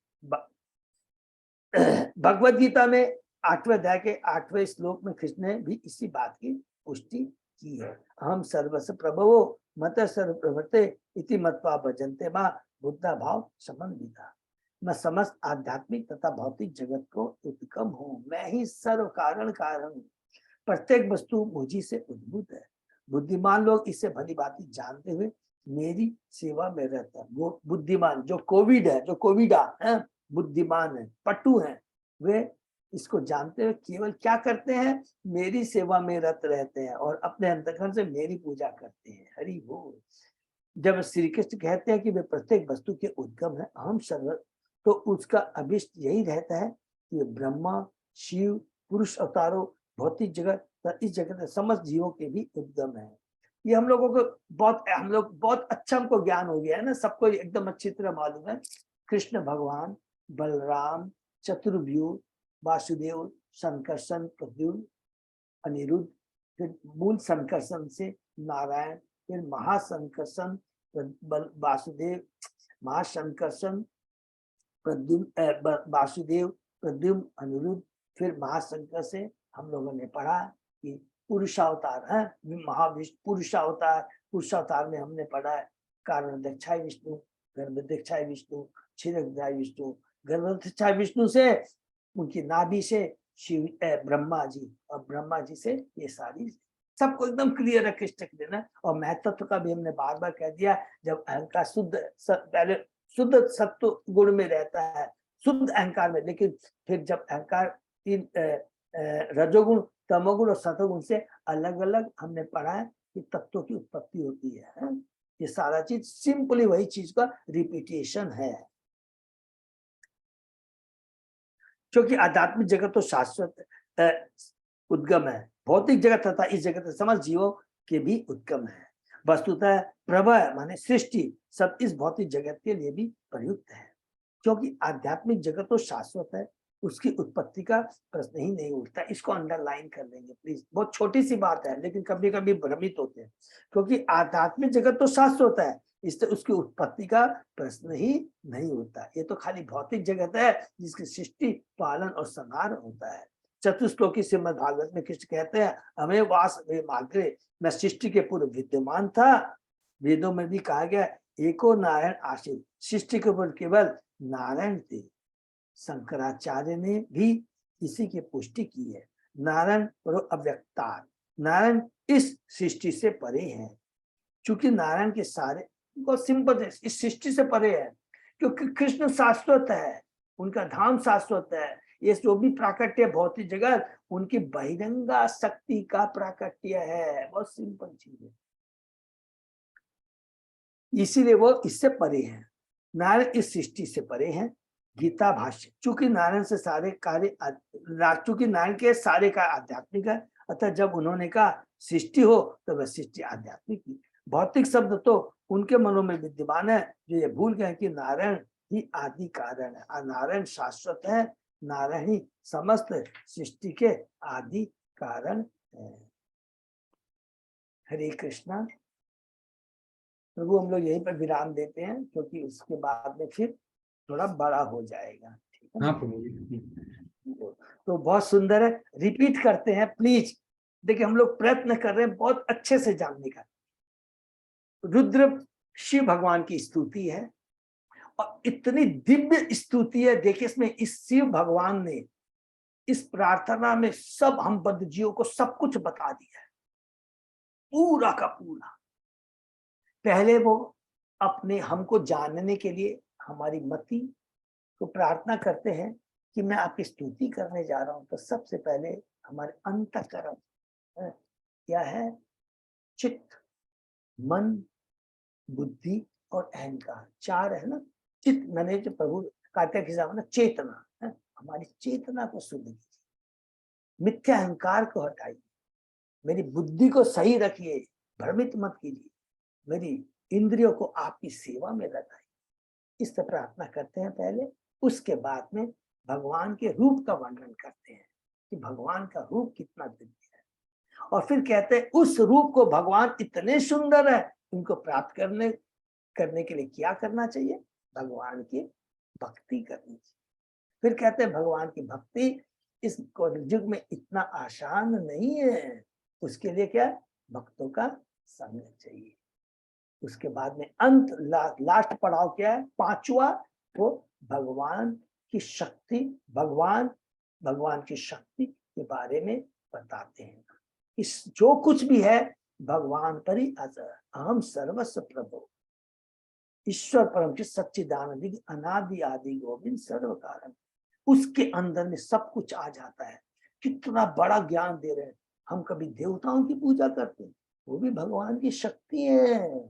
भगवत गीता में 8वें अध्याय के 8वें श्लोक में कृष्ण ने भी इसी बात की पुष्टि की है। हम सर्वस्व प्रभवो मत सर्व प्रवृत्ते इति मत्वा भजन्ते मां बुद्धा भाव संबंधिता। मैं समस्त आध्यात्मिक तथा भौतिक जगत को उत्कम हूँ, मैं ही सर्व कारण कारण हूँ, प्रत्येक वस्तु मुझी से उद्भूत है। बुद्धिमान लोग इसे भली भांति जानते हुए मेरी सेवा में रहता है। बुद्धिमान जो कोविड है, जो कोविडा है, बुद्धिमान है, पट्टू है, वे इसको जानते हुए केवल क्या करते हैं, मेरी सेवा में रत रहते हैं और अपने अंतःकरण से मेरी पूजा करते हैं। हरि बोल। जब श्री कृष्ण कहते हैं कि वे प्रत्येक वस्तु के उद्गम है, हम सर्व, तो उसका अभिष्ट यही रहता है कि ब्रह्मा, शिव, पुरुष अवतारों, भौतिक जगत, इस जगत में समस्त जीवों के भी उद्गम है। ये हम लोगों को हम लोग बहुत अच्छा हमको ज्ञान हो गया है ना, सबको एकदम अच्छी तरह मालूम है। कृष्ण भगवान, बलराम, चतुर्व्यूह, वासुदेव, संकर्षण, प्रद्युम्न, अनिरुद्ध, फिर मूल संकर्षण से नारायण, फिर महासंकर्षण वासुदेव, महासंकर्षण प्रद्युम्न वासुदेव, प्रद्युम्न, अनिरुद्ध, फिर महाशंकर से हम लोगों ने पढ़ा कि पुरुषावतार है, महाविष्णु पुरुषावतार। पुरुषावतार में हमने पढ़ा है कारण दक्षाय विष्णु, गर्भदक्षाय विष्णु, क्षीरदक्षाय विष्णु। गर्भदक्षाय विष्णु से, उनकी नाभि से शिव ब्रह्मा जी, और ब्रह्मा जी से ये सारी, सबको एकदम क्लियर है कृष्ण के देना। और महत्व का भी हमने बार बार कह दिया। जब अहंकार शुद्ध पहले शुद्ध सत्व गुण में रहता है, शुद्ध अहंकार में, लेकिन फिर जब अहंकार तीन रजोगुण, तमोगुण और सतोगुण से अलग अलग हमने पढ़ा है कि तत्वों की उत्पत्ति होती है। ये सारा चीज सिंपली वही चीज का रिपीटेशन है। क्योंकि आध्यात्मिक जगत तो शाश्वत उद्गम है, भौतिक जगत तथा इस जगत समस्त जीवों के भी उद्गम है। वस्तुतः प्रभव माने सृष्टि सब इस भौतिक जगत के लिए भी प्रयुक्त है। क्योंकि आध्यात्मिक जगत तो शाश्वत है, उसकी उत्पत्ति का प्रश्न ही नहीं उठता। इसको अंडरलाइन कर लेंगे प्लीज, बहुत छोटी सी बात है लेकिन कभी कभी भ्रमित होते हैं। क्योंकि आध्यात्मिक जगत तो शाश्वत है, इससे उसकी उत्पत्ति का प्रश्न ही नहीं होता। ये तो खाली भौतिक जगत है जिसकी सृष्टि, पालन और संहार होता है। चतुश्लोकी श्रीमद् भागवत में कृष्ण कहते हैं, हमें वास वे माग्रे, मैं सृष्टि के पूर्व विद्यमान था। वेदों में भी कहा गया एको नारायण आशित, सृष्टि के ऊपर केवल नारायण थे। शंकराचार्य ने भी इसी की पुष्टि की है। नारायण अव्यक्तार, नारायण इस सृष्टि से परे हैं। क्योंकि नारायण के सारे बहुत सिंपल है, इस सृष्टि से परे है। क्योंकि कृष्ण शाश्वत है, उनका धाम शाश्वत है। ये जो भी प्राकट्य भौतिक जगत उनकी बहिरंगा शक्ति का प्राकट्य है, बहुत सिंपल चीज है, इसीलिए वो इससे परे हैं। नारायण इस सृष्टि से परे हैं। गीता भाष्य, चूंकि नारायण से सारे कार्य, चूंकि नारायण के सारे कार्य आध्यात्मिक है, अतः जब उन्होंने कहा सृष्टि हो तो वह सृष्टि आध्यात्मिक थी। भौतिक शब्द तो उनके मनों में विद्यमान है जो ये भूल गए कि नारायण ही आदि कारण है, और नारायण शाश्वत है, नारायण ही समस्त सृष्टि के आदि कारण है। हरे कृष्णा। प्रभु हम लोग यहीं पर विराम देते हैं, क्योंकि उसके बाद में फिर थोड़ा बड़ा हो जाएगा। ठीक है। हाँ प्रभु। तो बहुत सुंदर है, रिपीट करते हैं प्लीज। देखिए हम लोग प्रयत्न कर रहे हैं बहुत अच्छे से जानने का। रुद्र शिव भगवान की स्तुति है, और इतनी दिव्य स्तुति है। देखिए इसमें इस शिव भगवान ने इस प्रार्थना में सब हम बद्ध जीवों को सब कुछ बता दिया है, पूरा का पूरा। पहले वो अपने हमको जानने के लिए हमारी मति को प्रार्थना करते हैं कि मैं आपकी स्तुति करने जा रहा हूं। तो सबसे पहले हमारे अंतःकरण क्या है? चित्त, मन, बुद्धि और अहंकार, चार है ना। चित्त मैंने जो प्रभु कहते हैं ना, चेतना है, हमारी चेतना को शुद्ध कीजिए, मिथ्या अहंकार को हटाइए, मेरी बुद्धि को सही रखिए, भ्रमित मत कीजिए, मेरी इंद्रियों को आपकी सेवा में लगाइए। इस तरह प्रार्थना करते हैं पहले। उसके बाद में भगवान के रूप का वर्णन करते हैं कि भगवान का रूप कितना दिव्य है, और फिर कहते हैं उस रूप को भगवान इतने सुंदर है, उनको प्राप्त करने के लिए क्या करना चाहिए? भगवान की भक्ति करनी चाहिए। फिर कहते हैं भगवान की भक्ति इस युग में इतना आसान नहीं है, उसके लिए क्या? भक्तों का संग चाहिए। उसके बाद में अंत लास्ट पड़ाव क्या है? पांचवा, वो भगवान की शक्ति, भगवान की शक्ति के बारे में बताते हैं। इस जो कुछ भी है भगवान पर ही अजर, अहम सर्वस्व प्रभु, ईश्वर परम की सच्चिदानंद अनादि आदि गोविंद सर्व कारण, उसके अंदर में सब कुछ आ जाता है। कितना बड़ा ज्ञान दे रहे हैं। हम कभी देवताओं की पूजा करते हैं, वो भी भगवान की शक्ति है,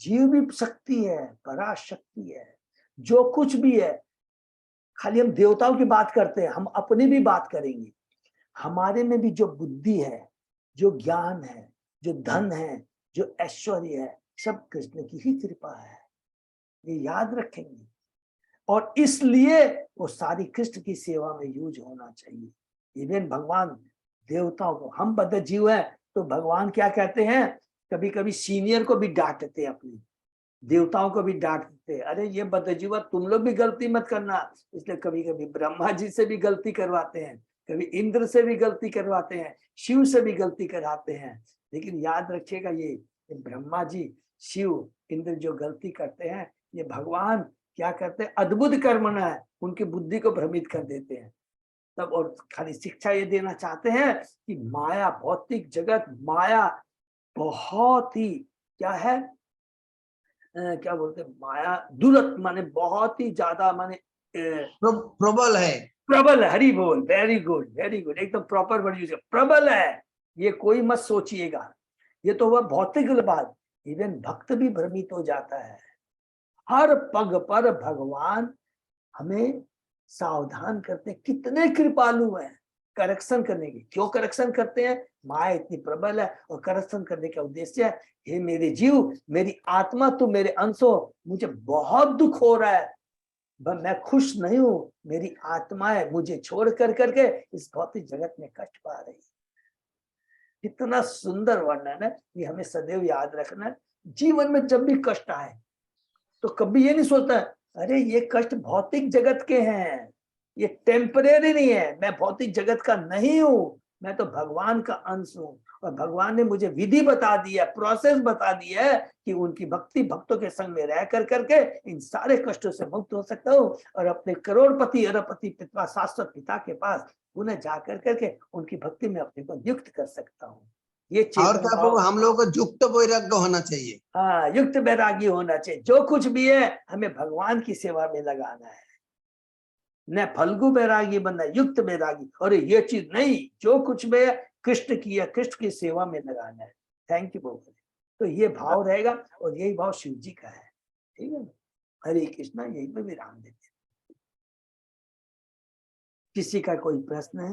जीव भी शक्ति है, पराशक्ति है। जो कुछ भी है, खाली हम देवताओं की बात करते हैं, हम अपनी भी बात करेंगे। हमारे में भी जो बुद्धि है, जो ज्ञान है, जो धन है, जो ऐश्वर्य है, सब कृष्ण की ही कृपा है, ये याद रखेंगे। और इसलिए वो सारी कृष्ण की सेवा में यूज होना चाहिए। इवन भगवान देवताओं को, हम बद्ध जीव है तो भगवान क्या कहते हैं? कभी कभी सीनियर को भी डांटते, अपनी देवताओं को भी डांटते, अरे ये बद्ध जीव तुम लोग भी गलती मत करना। इसलिए कभी कभी ब्रह्मा जी से भी गलती करवाते हैं, कभी इंद्र से भी गलती करवाते हैं, शिव से भी गलती कराते हैं। लेकिन याद रखिएगा, ये ब्रह्मा जी, शिव, इंद्र जो गलती करते हैं, ये भगवान क्या करते हैं? अद्भुत कर्मणा है, उनकी बुद्धि को भ्रमित कर देते हैं तब। और खाली शिक्षा ये देना चाहते हैं कि माया, भौतिक जगत, माया बहुत ही क्या है, क्या बोलते हैं, माया दुरत माने बहुत ही ज्यादा, माने प्रबल है, प्रबल है। हरि बोल, वेरी गुड वेरी गुड, एकदम प्रॉपर वर्ड यूज, प्रबल है। ये कोई मत सोचिएगा, ये तो वह भौतिक बात। इवन भक्त भी भ्रमित हो जाता है। हर पग पर भगवान हमें सावधान करते हैं, कितने कृपालु हैं करेक्शन करने की। क्यों करेक्शन करते हैं? माया इतनी प्रबल है, और करेक्शन करने का उद्देश्य है, हे मेरे जीव, मेरी आत्मा, तू मेरे अंश हो, मुझे बहुत दुख हो रहा है, मैं खुश नहीं हूं, मेरी आत्मा है मुझे छोड़ कर करके इस भौतिक जगत में कष्ट पा रही है। कितना सुंदर वर्णन है, ये हमें सदैव याद रखना है। जीवन में जब भी कष्ट आए तो कभी ये नहीं सोचता अरे ये कष्ट भौतिक जगत के हैं, ये टेम्परेरी नहीं है, मैं भौतिक जगत का नहीं हूं, मैं तो भगवान का अंश हूं। और भगवान ने मुझे विधि बता दी है, प्रोसेस बता दी है कि उनकी भक्ति, भक्तों के संग में रह कर करके इन सारे कष्टों से मुक्त हो सकता हूँ, और अपने करोड़पति अरबपति पिता शाश्वत पिता के पास उन्हें जाकर करके उनकी भक्ति में अपने को नियुक्त कर सकता हूँ। ये और क्या प्रभु, हम लोग को युक्त वैराग्य होना चाहिए। हाँ, युक्त वैरागी होना चाहिए। जो कुछ भी है हमें भगवान की सेवा में लगाना है, न फल्गु वैरागी बनना, युक्त वैरागी। और ये चीज नहीं, जो कुछ भी है कृष्ण की है, कृष्ण की सेवा में लगाना है। थैंक यू बहुत। तो ये भाव रहेगा, और यही भाव शिव जी का है। ठीक है ना? हरे कृष्णा, यही पे विराम देते हैं। किसी का कोई प्रश्न है?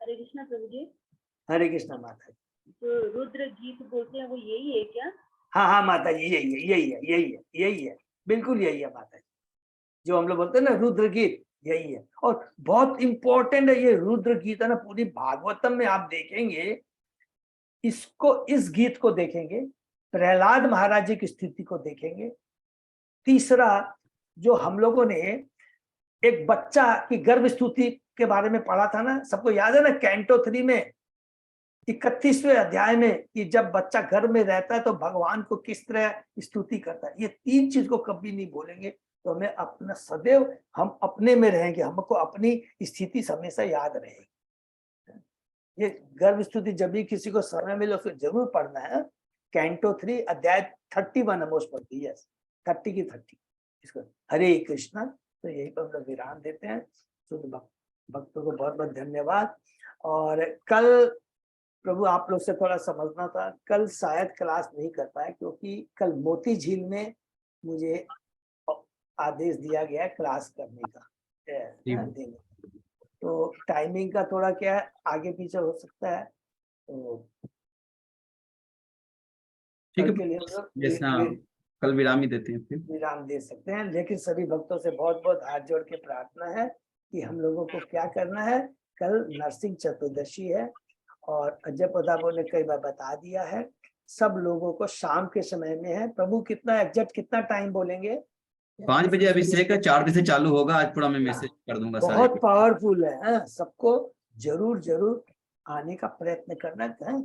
हरे कृष्णा प्रभु जी, हरे कृष्णा माता जी। जो रुद्र गीत बोलते हैं वो यही है क्या? हाँ हाँ माता जी, यही है, यही है, यही है, यही है, बिल्कुल यही है माता जी। जो हम लोग बोलते हैं ना रुद्र गीत, यही है। और बहुत इंपॉर्टेंट है ये रुद्र गीत, है ना। पूरी भागवतम में आप देखेंगे इसको, इस गीत को देखेंगे, प्रहलाद महाराज जी की स्थिति को देखेंगे। तीसरा, जो हम लोगों ने एक बच्चा की गर्भ स्तुति के बारे में पढ़ा था ना, सबको याद है ना, कैंटो 3 में 31वें अध्याय में, कि जब बच्चा गर्भ में रहता है तो भगवान को किस तरह स्तुति करता है। ये 3 चीज को कभी नहीं भूलेंगे तो हमें अपना सदैव, हम अपने में रहेंगे, हमको अपनी स्थिति हमेशा याद रहेगी। ये गर्भ स्तुति जब भी किसी को समय मिले उसको जरूर पढ़ना है। कैंटो 3 अध्याय 31 मोस्ट पढ़ती है, 30 की 30 इसको। हरे कृष्णा। तो यही पर हम लोग विराम देते हैं। शुद्ध भक्तों को बहुत बहुत धन्यवाद। और कल प्रभु आप लोग से थोड़ा समझना था, कल शायद क्लास नहीं कर पाए क्योंकि कल मोती झील में मुझे आदेश दिया गया है क्लास करने का, देने। तो टाइमिंग का थोड़ा क्या है, आगे पीछे हो सकता है। तो ठीक कल के लिए है, हम लोग जैसा कल विराम ही देते हैं फिर। विराम दे सकते हैं। लेकिन सभी भक्तों से बहुत बहुत हाथ जोड़ के प्रार्थना है कि हम लोगों को क्या करना है। कल नरसिंह चतुर्दशी है और अजय प्रताप ने कई बार बता दिया है। सब लोगों को शाम के समय में है। प्रभु कितना एग्जैक्ट कितना टाइम बोलेंगे? 5 बजे अभिषेक है, 4 बजे से चालू होगा। आज पूरा मैं मैसेज कर दूंगा सारे। बहुत पावरफुल है। सबको जरूर जरूर आने का प्रयत्न करना है।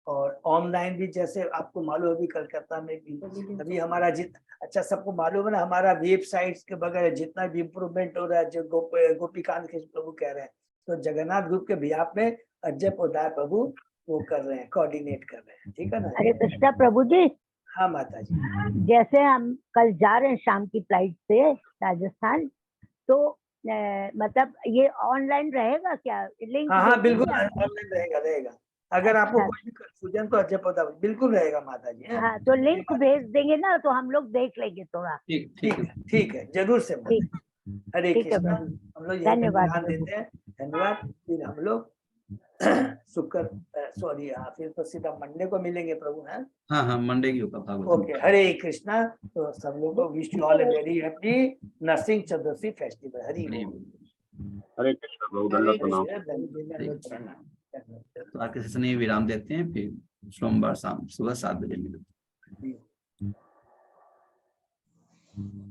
और ऑनलाइन भी, जैसे आपको मालूम अभी कलकत्ता में भी अभी हमारा अच्छा सबको मालूम है ना, हमारा वेबसाइट के बगैर जितना भी इम्प्रूवमेंट हो रहा है, जो गोपीकांत कृष्ण प्रभु कह रहे हैं, तो जगन्नाथ ग्रुप के बिहाफ में अजय पोदार प्रभु वो कर रहे हैं, कोऑर्डिनेट कर रहे हैं। ठीक है ना? हरे कृष्णा प्रभु जी। हाँ माता जी। जैसे हम कल जा रहे हैं शाम की फ्लाइट से राजस्थान, तो मतलब ये ऑनलाइन रहेगा क्या? लिंक? हाँ बिल्कुल ऑनलाइन रहेगा। अगर आपको अच्छा। कोई भी कंफ्यूजन तो अजय पोदार बिल्कुल रहेगा माता जी। हाँ, तो लिंक भेज देंगे ना, तो हम लोग देख लेंगे थोड़ा। ठीक है, जरूर से। हरे ठीक है कृष्णा। प्रभु, हम लोग धन्यवाद ध्यान देते हैं। धन्यवाद। फिर हम लोग शुक्र फिर तो सीधा मंडे को मिलेंगे प्रभु। है हाँ मंडे की होगा भागवत। ओके। हरे कृष्णा। तो सब लोग को wish you all a very happy Narasimha Chaturthi festival. Hari Hare Krishna प्रभु, दंडवत प्रणाम। तो आज के सेशन में विराम देते हैं, फिर सोमवार शाम सुबह 7 बजे मिलते हैं।